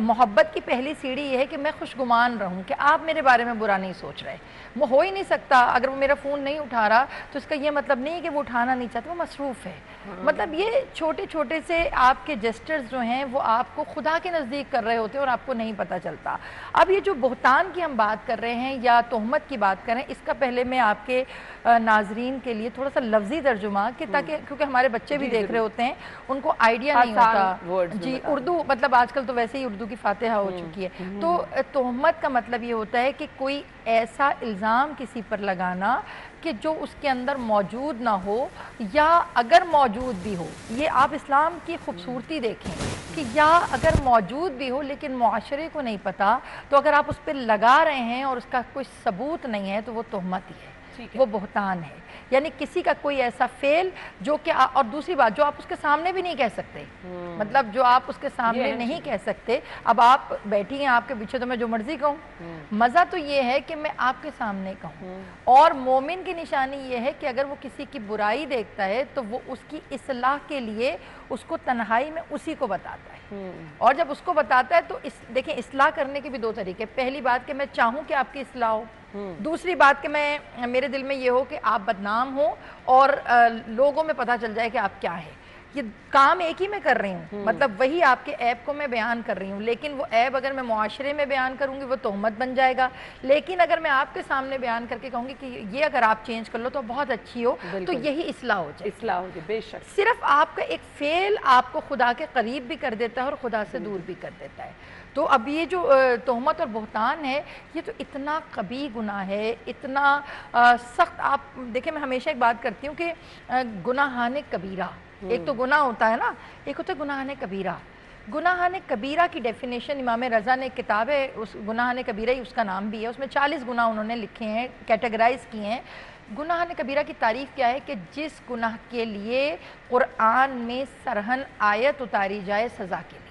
محبت کی پہلی سیڑھی یہ ہے کہ میں خوشگمان رہوں کہ آپ میرے بارے میں برا نہیں سوچ رہے. وہ ہو ہی نہیں سکتا. اگر وہ میرا فون نہیں اٹھا رہا تو اس کا یہ مطلب نہیں ہے کہ وہ اٹھانا نہیں چاہتا, وہ مصروف ہے. مطلب یہ چھوٹے چھوٹے سے آپ کے جسٹرز جو ہیں وہ آپ کو خدا کے نزدیک کر رہے ہوتے ہیں اور آپ کو نہیں پتہ چلتا. اب یہ جو بہتان کی ہم بات کر رہے ہیں یا تہمت کی بات کر رہے ہیں, اس کا پہلے میں آپ کے ناظرین کے لیے تھوڑا سا لفظی ترجمہ کہ تاکہ کیونکہ ہمارے بچے بھی دیکھ رہے ہوتے ہیں, ان کو آئیڈیا نہیں ہوتا. جی اردو مطلب آج کل تو ویسے ہی اردو کی فاتحہ ہو چکی ہے. تو تہمت کا مطلب یہ ہوتا ہے کہ کوئی ایسا الزام کسی پر لگانا کہ جو اس کے اندر موجود نہ ہو, یا اگر موجود بھی ہو. یہ آپ اسلام کی خوبصورتی دیکھیں کہ یا اگر موجود بھی ہو لیکن معاشرے کو نہیں پتا, تو اگر آپ اس پہ لگا رہے ہیں اور اس کا کوئی ثبوت نہیں ہے تو وہ تہمت ہی ہے, وہ بہتان ہے. یعنی کسی کا کوئی ایسا فعل جو کہ اور دوسری بات جو آپ اس کے سامنے بھی نہیں کہہ سکتے, مطلب جو آپ اس کے سامنے نہیں کہہ سکتے. اب آپ بیٹھی ہیں, آپ کے پیچھے تو میں جو مرضی کہوں, مزہ تو یہ ہے کہ میں آپ کے سامنے کہوں. اور مومن کی نشانی یہ ہے کہ اگر وہ کسی کی برائی دیکھتا ہے تو وہ اس کی اصلاح کے لیے اس کو تنہائی میں اسی کو بتاتا ہے. اور جب اس کو بتاتا ہے تو دیکھیں اصلاح کرنے کے بھی دو طریقے. پہلی بات کہ میں چاہوں کہ آپ کی اصلاح ہو, دوسری بات کہ میرے دل میں یہ ہو کہ آپ بدنام ہو اور لوگوں میں پتہ چل جائے کہ آپ کیا ہے. یہ کام ایک ہی میں کر رہی ہوں, مطلب وہی آپ کے عیب کو میں بیان کر رہی ہوں, لیکن وہ عیب اگر میں معاشرے میں بیان کروں گی وہ تہمت بن جائے گا. لیکن اگر میں آپ کے سامنے بیان کر کے کہوں گی کہ یہ اگر آپ چینج کر لو تو بہت اچھی ہو, تو یہی اصلاح ہو جائے. اصلاح ہو جائے, بے شک. صرف آپ کا ایک فعل آپ کو خدا کے قریب بھی کر دیتا ہے اور خدا سے دور بھی کر دیتا ہے. تو اب یہ جو تہمت اور بہتان ہے یہ تو اتنا قبیح گناہ ہے, اتنا سخت. آپ دیکھیں میں ہمیشہ ایک بات کرتی ہوں کہ گناہان کبیرہ, ایک تو گناہ ہوتا ہے نا, ایک ہوتا ہے گناہان کبیرہ. گناہان کبیرہ کی ڈیفینیشن امام رضا نے ایک کتاب ہے, اس گناہان کبیرہ ہی اس کا نام بھی ہے, اس میں 40 گناہ انہوں نے لکھے ہیں, کیٹیگرائز کیے ہیں. گناہان کبیرہ کی تعریف کیا ہے کہ جس گناہ کے لیے قرآن میں سرہن آیت اتاری جائے سزا کے لیے,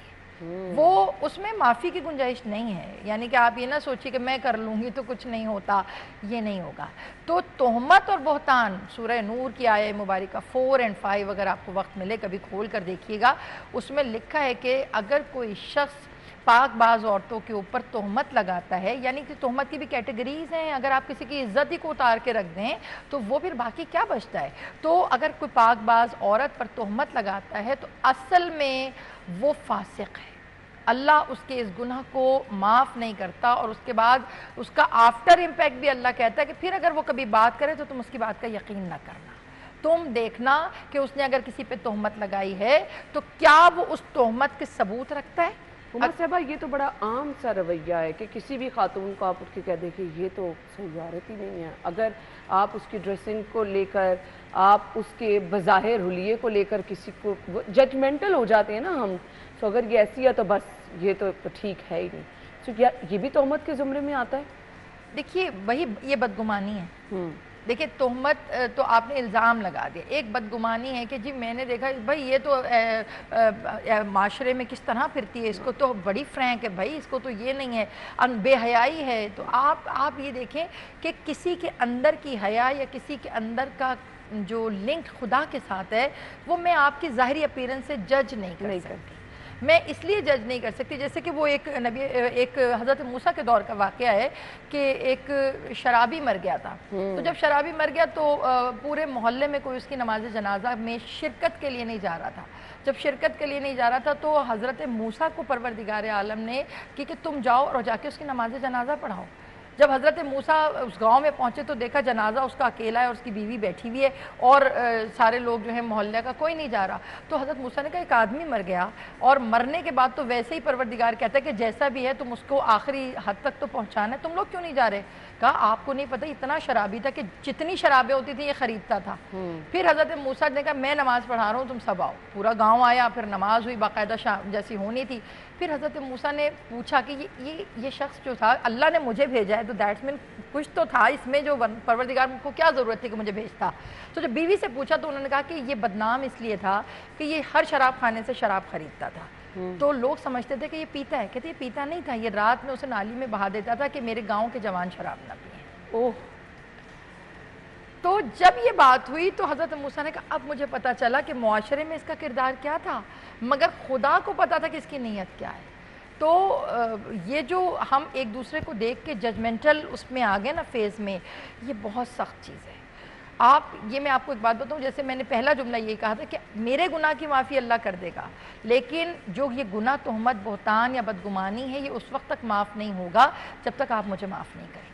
وہ اس میں معافی کی گنجائش نہیں ہے. یعنی کہ آپ یہ نہ سوچیے کہ میں کر لوں گی تو کچھ نہیں ہوتا, یہ نہیں ہوگا. تو تہمت اور بہتان سورہ نور کی آیہ مبارکہ 4 اور 5 اگر آپ کو وقت ملے کبھی کھول کر دیکھیے گا, اس میں لکھا ہے کہ اگر کوئی شخص پاک باز عورتوں کے اوپر تہمت لگاتا ہے, یعنی کہ تہمت کی بھی کیٹیگریز ہیں, اگر آپ کسی کی عزت ہی کو اتار کے رکھ دیں تو وہ پھر باقی کیا بچتا ہے. تو اگر کوئی پاک باز عورت پر تہمت لگاتا ہے تو اصل میں وہ فاسق ہے. اللہ اس کے اس گناہ کو معاف نہیں کرتا, اور اس کے بعد اس کا آفٹر امپیکٹ بھی اللہ کہتا ہے کہ پھر اگر وہ کبھی بات کرے تو تم اس کی بات کا یقین نہ کرنا. تم دیکھنا کہ اس نے اگر کسی پہ تہمت لگائی ہے تو کیا وہ اس تہمت کے ثبوت رکھتا ہے. عمر صاحبہ یہ تو بڑا عام سا رویہ ہے کہ کسی بھی خاتون کو آپ اٹھ کے کہہ دیں کہ یہ تو صحیح عورت ہی نہیں ہے. اگر آپ اس کی ڈریسنگ کو لے کر, آپ اس کے بظاہر حلیے کو لے کر کسی کو ججمنٹل ہو جاتے ہیں نا ہم, تو اگر یہ ایسی ہے تو بس یہ تو ٹھیک ہے ہی نہیں. تو کیا یہ بھی تہمت کے زمرے میں آتا ہے؟ دیکھیے وہی یہ بدگمانی ہے. دیکھیں تہمت تو آپ نے الزام لگا دیا, ایک بدگمانی ہے کہ جی میں نے دیکھا بھائی یہ تو معاشرے میں کس طرح پھرتی ہے, اس کو تو بڑی فرینک ہے بھائی, اس کو تو یہ نہیں ہے, بے حیائی ہے. تو آپ یہ دیکھیں کہ کسی کے اندر کی حیا یا کسی کے اندر کا جو لنک خدا کے ساتھ ہے وہ میں آپ کی ظاہری اپیرنس سے جج نہیں کر سکتی. میں اس لیے جج نہیں کر سکتی جیسے کہ وہ ایک حضرت موسیٰ کے دور کا واقعہ ہے کہ ایک شرابی مر گیا تھا. تو جب شرابی مر گیا تو پورے محلے میں کوئی اس کی نماز جنازہ میں شرکت کے لیے نہیں جا رہا تھا. جب شرکت کے لیے نہیں جا رہا تھا تو حضرت موسیٰ کو پروردگار عالم نے کہ تم جاؤ اور جا کے اس کی نماز جنازہ پڑھاؤ. جب حضرت موسیٰ اس گاؤں میں پہنچے تو دیکھا جنازہ اس کا اکیلا ہے اور اس کی بیوی بیٹھی ہوئی ہے اور سارے لوگ جو ہیں محلے کا کوئی نہیں جا رہا. تو حضرت موسیٰ نے کہا ایک آدمی مر گیا, اور مرنے کے بعد تو ویسے ہی پروردگار کہتا ہے کہ جیسا بھی ہے تم اس کو آخری حد تک تو پہنچانا ہے, تم لوگ کیوں نہیں جا رہے. کہا آپ کو نہیں پتہ اتنا شرابی تھا کہ جتنی شرابیں ہوتی تھیں یہ خریدتا تھا. پھر حضرت موسیٰ نے کہا میں نماز پڑھا رہا ہوں تم سب آؤ. پورا گاؤں آیا, پھر نماز ہوئی باقاعدہ شام جیسی ہونی تھی. پھر حضرت موسیٰ نے پوچھا کہ یہ شخص جو تھا اللہ نے مجھے بھیجا ہے تو دیٹس مین کچھ تو تھا اس میں جو پروردگار کو کیا ضرورت تھی کہ مجھے بھیجتا. تو جب بیوی سے پوچھا تو انہوں نے کہا کہ یہ بدنام اس لیے تھا کہ یہ ہر شراب خانے سے شراب خریدتا تھا. تو لوگ سمجھتے تھے کہ یہ پیتا ہے. کہتے یہ پیتا نہیں تھا, یہ رات میں اسے نالی میں بہا دیتا تھا کہ میرے گاؤں کے جوان شراب نہ پئیں. اوہ. تو جب یہ بات ہوئی تو حضرت موسیٰ نے کہا اب مجھے پتا چلا کہ معاشرے میں اس کا کردار کیا تھا, مگر خدا کو پتا تھا کہ اس کی نیت کیا ہے. تو یہ جو ہم ایک دوسرے کو دیکھ کے ججمنٹل اس میں آ گئے نا فیز میں، یہ بہت سخت چیز ہے. میں آپ کو ایک بات بتاؤں، جیسے میں نے پہلا جملہ یہ کہا تھا کہ میرے گناہ کی معافی اللہ کر دے گا، لیکن جو یہ گناہ تہمت بہتان یا بدگمانی ہے، یہ اس وقت تک معاف نہیں ہوگا جب تک آپ مجھے معاف نہیں کریں گی.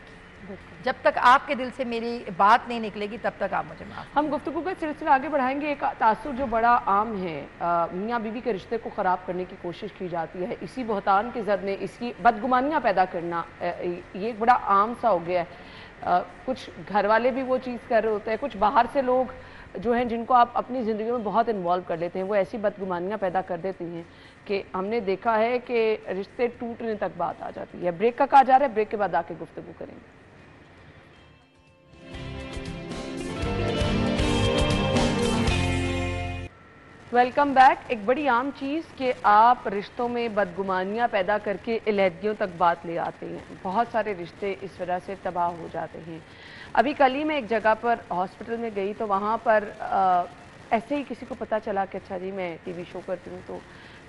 جب تک آپ کے دل سے میری بات نہیں نکلے گی تب تک آپ مجھے معاف. ہم گفتگو کا سلسلہ آگے بڑھائیں گے. ایک تاثر جو بڑا عام ہے، میاں بیوی کے رشتے کو خراب کرنے کی کوشش کی جاتی ہے، اسی بہتان کے زد میں اس کی بدگمانیاں پیدا کرنا، یہ ایک بڑا عام سا ہو گیا ہے. کچھ گھر والے بھی وہ چیز کر رہے ہوتے ہیں، کچھ باہر سے لوگ جو ہیں جن کو آپ اپنی زندگی میں بہت انوالو کر لیتے ہیں، وہ ایسی بدگمانیاں پیدا کر دیتی ہیں کہ ہم نے دیکھا ہے کہ رشتے ٹوٹنے تک بات آ جاتی ہے. بریک کا کہا جا رہا ہے، بریک کے بعد آ کے گفتگو کریں گے. Welcome back. ایک بڑی عام چیز کہ آپ رشتوں میں بدگمانیاں پیدا کر کے علیحدگیوں تک بات لے آتے ہیں. بہت سارے رشتے اس وجہ سے تباہ ہو جاتے ہیں. ابھی کل ہی میں ایک جگہ پر ہاسپٹل میں گئی تو وہاں پر ایسے ہی کسی کو پتہ چلا کہ اچھا جی میں ٹی وی شو کرتی ہوں، تو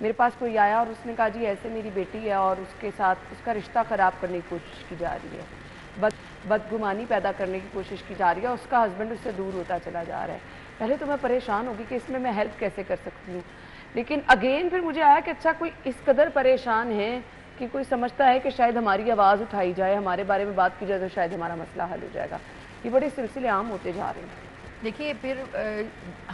میرے پاس کوئی آیا اور اس نے کہا جی ایسے میری بیٹی ہے اور اس کے ساتھ اس کا رشتہ خراب کرنے کی کوشش کی جا رہی ہے، بدگمانی پیدا کرنے کی کوشش کی جا رہی ہے، اس کا ہسبینڈ اس سے دور ہوتا چلا جا رہا ہے. پہلے تو میں پریشان ہوگی کہ اس میں ہیلپ کیسے کر سکتی ہوں، لیکن اگین پھر مجھے آیا کہ اچھا کوئی اس قدر پریشان ہے کہ کوئی سمجھتا ہے کہ شاید ہماری آواز اٹھائی جائے، ہمارے بارے میں بات کی جائے تو شاید ہمارا مسئلہ حل ہو جائے گا. یہ بڑے سلسلے عام ہوتے جا رہے ہیں. دیکھیے پھر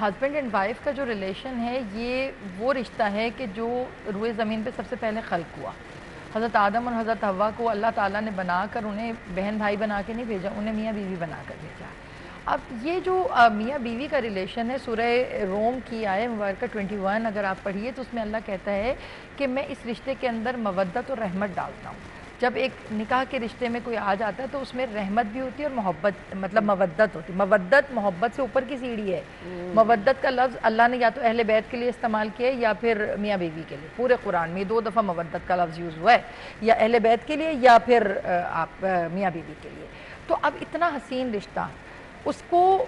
ہسبینڈ اینڈ وائف کا جو ریلیشن ہے یہ وہ رشتہ ہے کہ جو روئے زمین پہ سب سے پہلے خلق ہوا. حضرت آدم اور حضرت حوا کو اللہ تعالیٰ نے بنا کر انہیں بہن بھائی بنا کے نہیں بھیجا، انہیں میاں بیوی بنا کر بھیجا. اب یہ جو میاں بیوی کا ریلیشن ہے، سورہ روم کی آیت مبارکہ 21 اگر آپ پڑھیے تو اس میں اللہ کہتا ہے کہ میں اس رشتے کے اندر مودت اور رحمت ڈالتا ہوں. جب ایک نکاح کے رشتے میں کوئی آ جاتا ہے تو اس میں رحمت بھی ہوتی ہے اور محبت، مطلب مودت ہوتی ہے. مودت محبت سے اوپر کی سیڑھی ہے. مودت کا لفظ اللہ نے یا تو اہل بیت کے لیے استعمال کیا ہے یا پھر میاں بیوی کے لیے. پورے قرآن میں 2 دفعہ مودت کا لفظ یوز ہوا ہے، یا اہل بیت کے لیے یا پھر آپ میاں بیوی کے لیے. تو اب اتنا حسین رشتہ، اس کو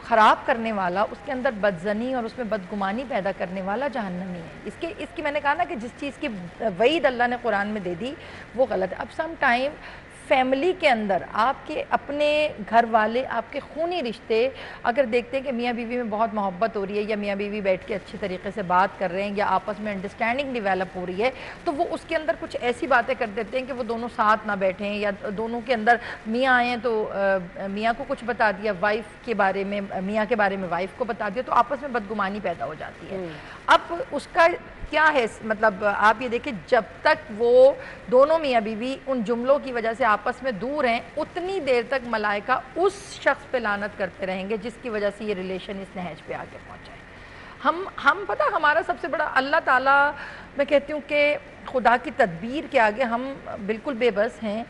خراب کرنے والا، اس کے اندر بدزنی اور اس میں بدگمانی پیدا کرنے والا جہنمی ہے. اس کی میں نے کہا نا کہ جس چیز کی وعید اللہ نے قرآن میں دے دی وہ غلط ہے. اب سم ٹائم فیملی کے اندر آپ کے اپنے گھر والے، آپ کے خونی رشتے اگر دیکھتے ہیں کہ میاں بیوی میں بہت محبت ہو رہی ہے یا میاں بیوی بیٹھ کے اچھی طریقے سے بات کر رہے ہیں یا آپس میں انڈرسٹینڈنگ ڈیولپ ہو رہی ہے، تو وہ اس کے اندر کچھ ایسی باتیں کر دیتے ہیں کہ وہ دونوں ساتھ نہ بیٹھیں، یا دونوں کے اندر میاں آئے ہیں تو میاں کو کچھ بتا دیا وائف کے بارے میں، میاں کے بارے میں وائف کو بتا دیا، تو آپس میں بدگمانی پیدا ہو جاتی ہے. اب اس کا کیا ہے مطلب آپ یہ دیکھیں، جب تک وہ دونوں میاں بیوی ان جملوں کی وجہ سے آپس میں دور ہیں اتنی دیر تک ملائکہ اس شخص پہ لعنت کرتے رہیں گے جس کی وجہ سے یہ ریلیشن اس نہج پہ آگے پہنچا ہے. ہم پتہ ہمارا سب سے بڑا اللہ تعالیٰ، میں کہتی ہوں کہ خدا کی تدبیر کے آگے ہم بالکل بے بس ہیں.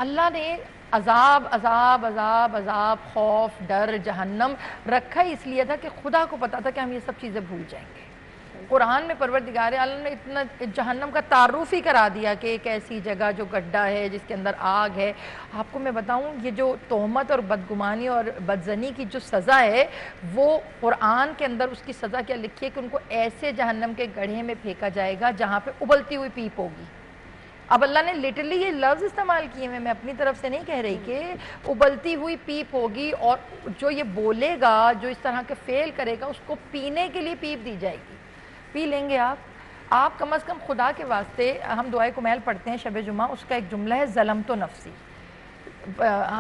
اللہ نے عذاب عذاب عذاب عذاب، خوف، ڈر، جہنم رکھا ہی اس لیے تھا کہ خدا کو پتا تھا کہ ہم یہ سب چیزیں بھول جائیں گے. قرآن میں پروردگار عالم نے اتنا جہنم کا تعارف ہی کرا دیا کہ ایک ایسی جگہ جو گڈھا ہے جس کے اندر آگ ہے. آپ کو میں بتاؤں یہ جو تہمت اور بدگمانی اور بدزنی کی جو سزا ہے وہ قرآن کے اندر اس کی سزا کیا لکھی ہے کہ ان کو ایسے جہنم کے گڑھے میں پھینکا جائے گا جہاں پہ ابلتی ہوئی پیپ ہوگی. اب اللہ نے لٹرلی یہ لفظ استعمال کیے ہیں، میں اپنی طرف سے نہیں کہہ رہی، کہ ابلتی ہوئی پیپ ہوگی اور جو یہ بولے گا، جو اس طرح کے فیل کرے گا، اس کو پینے کے لیے پیپ دی جائے گی. پی لیں گے آپ کم از کم خدا کے واسطے. ہم دعائے کمیل پڑھتے ہیں شب جمعہ، اس کا ایک جملہ ہے ظلمت نفسی.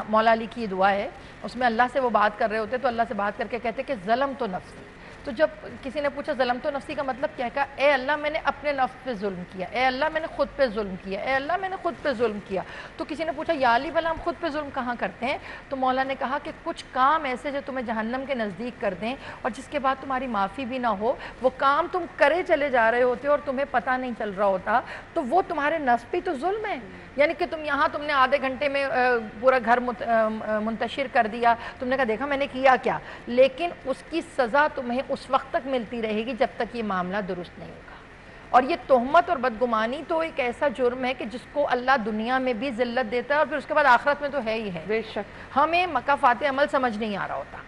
مولا علی کی یہ دعا ہے، اس میں اللہ سے وہ بات کر رہے ہوتے تو اللہ سے بات کر کے کہتے کہ ظلمت نفسی. تو جب کسی نے پوچھا ظلمت نفسی کا مطلب کیا ہے، کہا اے اللہ میں نے اپنے نفس پہ ظلم کیا، اے اللہ میں نے خود پہ ظلم کیا، اے اللہ میں نے خود پہ ظلم کیا. تو کسی نے پوچھا یا علی بھلا ہم خود پہ ظلم کہاں کرتے ہیں؟ تو مولا نے کہا کہ کچھ کام ایسے جو تمہیں جہنم کے نزدیک کر دیں اور جس کے بعد تمہاری معافی بھی نہ ہو، وہ کام تم کرے چلے جا رہے ہوتے اور تمہیں پتہ نہیں چل رہا ہوتا، تو وہ تمہارے نفس پہ تو ظلم ہے. یعنی کہ تم نے آدھے گھنٹے میں پورا گھر منتشر کر دیا، تم نے کہا دیکھا میں نے کیا کیا، لیکن اس کی سزا تمہیں اس وقت تک ملتی رہے گی جب تک یہ معاملہ درست نہیں ہوگا. اور یہ تہمت اور بدگمانی تو ایک ایسا جرم ہے کہ جس کو اللہ دنیا میں بھی ذلت دیتا ہے اور پھر اس کے بعد آخرت میں تو ہے ہی ہے. بے شک ہمیں مکافات عمل سمجھ نہیں آ رہا ہوتا.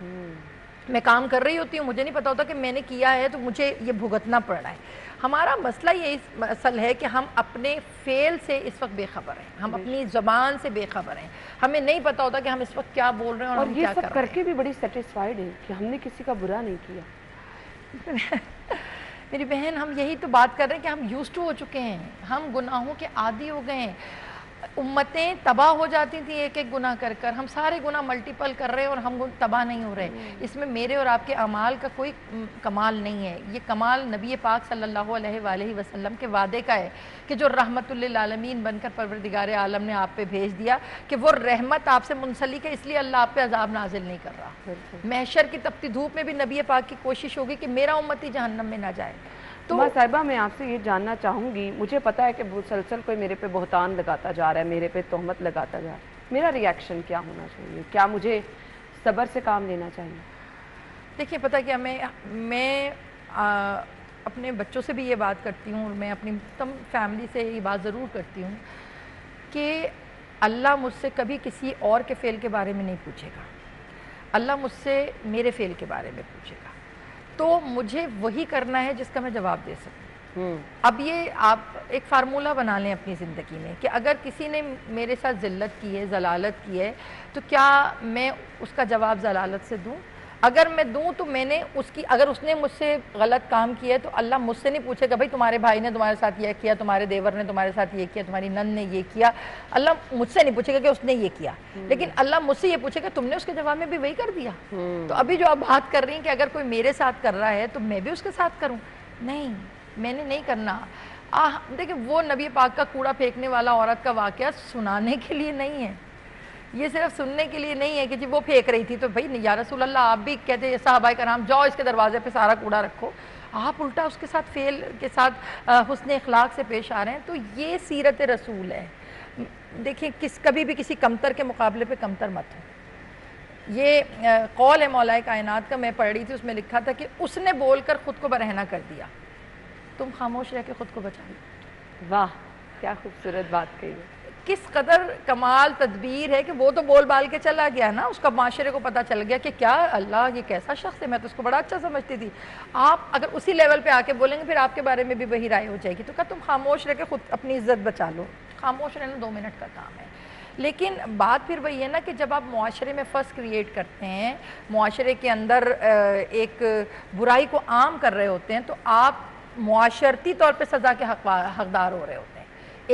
میں کام کر رہی ہوتی ہوں، مجھے نہیں پتا ہوتا کہ میں نے کیا ہے تو مجھے یہ بھگتنا پڑ رہا ہے. ہمارا مسئلہ یہ اصل ہے کہ ہم اپنے فعل سے اس وقت بے خبر ہیں، ہم اپنی زبان سے بے خبر ہیں، ہمیں نہیں پتہ ہوتا کہ ہم اس وقت کیا بول رہے ہیں اور ہم کیا کر رہے ہیں۔ اور یہ سب کر کے بھی بڑی سیٹسفائیڈ ہیں کہ ہم نے کسی کا برا نہیں کیا۔ میری بہن، ہم یہی تو بات کر رہے ہیں کہ ہم یوزڈ ہو چکے ہیں، ہم گناہوں کے عادی ہو گئے ہیں۔ امتیں تباہ ہو جاتی تھیں ایک ایک گناہ کر کر، ہم سارے گناہ ملٹیپل کر رہے ہیں اور ہم تباہ نہیں ہو رہے۔ اس میں میرے اور آپ کے اعمال کا کوئی کمال نہیں ہے، یہ کمال نبی پاک صلی اللہ علیہ وآلہ وسلم کے وعدے کا ہے کہ جو رحمت للعالمین بن کر پروردگار عالم نے آپ پہ بھیج دیا کہ وہ رحمت آپ سے منسلک ہے، اس لیے اللہ آپ پہ عذاب نازل نہیں کر رہا۔ محشر کی تپتی دھوپ میں بھی نبی پاک کی کوشش ہوگی کہ میرا امتی جہنم میں نہ جائے۔ تو صاحبہ میں آپ سے یہ جاننا چاہوں گی، مجھے پتا ہے کہ مسلسل کوئی میرے پہ بہتان لگاتا جا رہا ہے، میرے پہ تہمت لگاتا جا رہا ہے، میرا ری ایکشن کیا ہونا چاہیے؟ کیا مجھے صبر سے کام لینا چاہیے؟ دیکھیے پتہ کیا، میں اپنے بچوں سے بھی یہ بات کرتی ہوں اور میں اپنی فیملی سے یہ بات ضرور کرتی ہوں کہ اللہ مجھ سے کبھی کسی اور کے فعل کے بارے میں نہیں پوچھے گا، اللہ مجھ سے میرے فعل کے بارے میں پوچھے گا، تو مجھے وہی کرنا ہے جس کا میں جواب دے سکوں۔ اب یہ آپ ایک فارمولہ بنا لیں اپنی زندگی میں کہ اگر کسی نے میرے ساتھ ذلت کی ہے، ضلالت کی ہے، تو کیا میں اس کا جواب ضلالت سے دوں؟ اگر میں دوں تو میں نے اگر اس نے مجھ سے غلط کام کیا ہے تو اللہ مجھ سے نہیں پوچھے گا بھائی تمہارے بھائی نے تمہارے ساتھ یہ کیا، تمہارے دیور نے تمہارے ساتھ یہ کیا، تمہاری نند نے یہ کیا، اللہ مجھ سے نہیں پوچھے گا کہ اس نے یہ کیا، لیکن اللہ مجھ سے یہ پوچھے گا تم نے اس کے جواب میں بھی وہی کر دیا۔ تو ابھی جو آپ بات کر رہی ہیں کہ اگر کوئی میرے ساتھ کر رہا ہے تو میں بھی اس کے ساتھ کروں، نہیں، میں نے نہیں کرنا۔ دیکھیں وہ نبی پاک کا کوڑا پھینکنے والا عورت کا واقعہ سنانے کے لیے نہیں ہے، یہ صرف سننے کے لیے نہیں ہے کہ جی وہ پھینک رہی تھی تو بھائی یا رسول اللہ آپ بھی کہتے صحابہ کرام جاؤ اس کے دروازے پہ سارا کوڑا رکھو، آپ الٹا اس کے ساتھ فعل کے ساتھ حسن اخلاق سے پیش آ رہے ہیں۔ تو یہ سیرت رسول ہے۔ دیکھیں کبھی بھی کسی کمتر کے مقابلے پہ کمتر مت ہو۔ یہ قول ہے مولا کائنات کا، میں پڑھ رہی تھی، اس میں لکھا تھا کہ اس نے بول کر خود کو برہنہ کر دیا، تم خاموش رہ کے خود کو بچا لو۔ واہ کیا خوبصورت بات کہی ہے۔ کس قدر کمال تدبیر ہے کہ وہ تو بول بال کے چلا گیا نا، اس کا معاشرے کو پتہ چل گیا کہ کیا اللہ یہ کیسا شخص ہے، میں تو اس کو بڑا اچھا سمجھتی تھی۔ آپ اگر اسی لیول پہ آ کے بولیں گے پھر آپ کے بارے میں بھی وہی رائے ہو جائے گی۔ تو کہا تم خاموش رہ کے خود اپنی عزت بچا لو، خاموش رہنا 2 منٹ کا کام ہے۔ لیکن بات پھر وہی ہے نا کہ جب آپ معاشرے میں فرس کریٹ کرتے ہیں، معاشرے کے اندر ایک برائی کو عام کر رہے ہوتے ہیں، تو آپ معاشرتی طور پہ سزا کے حقدار ہو رہے ہوتے ہیں۔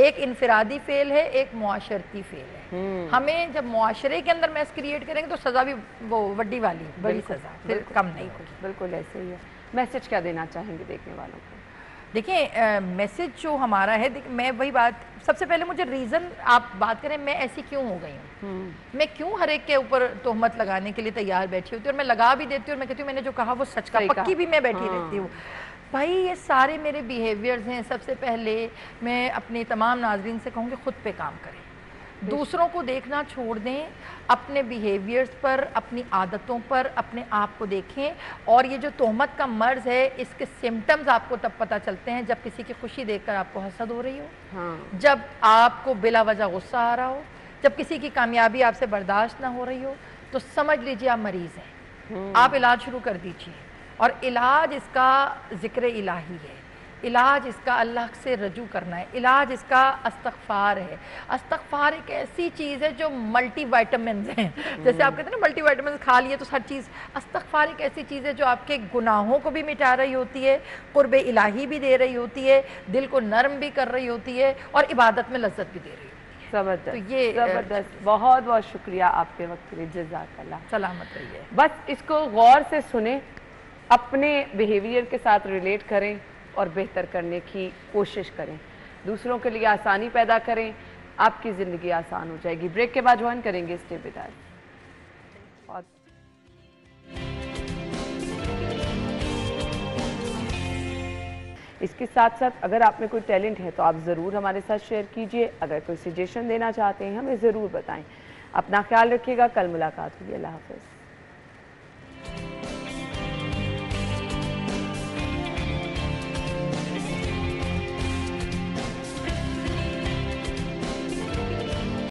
ایک انفرادی فعل ہے، ایک معاشرتی فعل ہے۔ ہمیں جب معاشرے کے اندر میس کریٹ کریں گے تو سزا بھی وہ وڈی والی بڑی سزا، پھر کم نہیں ہوگی۔ بالکل ایسے ہی ہے۔ میسج کیا دینا چاہیں گے دیکھنے والوں کو؟ دیکھیں میسج جو ہمارا ہے، میں وہی بات، سب سے پہلے مجھے ریزن آپ بات کریں میں ایسی کیوں ہو گئی ہوں، میں کیوں ہر ایک کے اوپر تہمت لگانے کے لیے تیار بیٹھی ہوتی ہوں، اور میں لگا بھی دیتی ہوں اور میں کہتی ہوں میں نے جو کہا وہ سچ کا، پکی بھی میں بیٹھی رہتی ہوں۔ بھائی یہ سارے میرے بیہیویئرز ہیں۔ سب سے پہلے میں اپنے تمام ناظرین سے کہوں گی خود پہ کام کریں، دوسروں کو دیکھنا چھوڑ دیں، اپنے بیہیویئرز پر، اپنی عادتوں پر اپنے آپ کو دیکھیں۔ اور یہ جو تہمت کا مرض ہے اس کے سمٹمز آپ کو تب پتہ چلتے ہیں جب کسی کی خوشی دیکھ کر آپ کو حسد ہو رہی ہو، جب آپ کو بلا وجہ غصہ آ رہا ہو، جب کسی کی کامیابی آپ سے برداشت نہ ہو رہی ہو، تو سمجھ لیجیے آپ مریض ہیں۔ آپ علاج شروع کر دیجیے، اور علاج اس کا ذکر الہی ہے، علاج اس کا اللہ سے رجوع کرنا ہے، علاج اس کا استغفار ہے۔ استغفار ایک ایسی چیز ہے جو ملٹی وائٹامنز ہیں، جیسے آپ کہتے ہیں نا ملٹی وائٹامنز کھا لیے تو ہر چیز، استغفار ایک ایسی چیز ہے جو آپ کے گناہوں کو بھی مٹا رہی ہوتی ہے، قرب الہی بھی دے رہی ہوتی ہے، دل کو نرم بھی کر رہی ہوتی ہے، اور عبادت میں لذت بھی دے رہی ہوتی ہے۔ زبردست، بہت بہت شکریہ آپ کے وقت کے لیے، جزاک اللہ۔ سلامت رہیے۔ بس اس کو غور سے سنیں، اپنے بیہیویئر کے ساتھ ریلیٹ کریں اور بہتر کرنے کی کوشش کریں، دوسروں کے لیے آسانی پیدا کریں، آپ کی زندگی آسان ہو جائے گی۔ بریک کے بعد جوائن کریں گے اسٹے ود اس۔ اس کے ساتھ ساتھ اگر آپ میں کوئی ٹیلنٹ ہے تو آپ ضرور ہمارے ساتھ شیئر کیجئے، اگر کوئی سجیشن دینا چاہتے ہیں ہمیں ضرور بتائیں۔ اپنا خیال رکھیے گا، کل ملاقات ہوگی، اللہ حافظ۔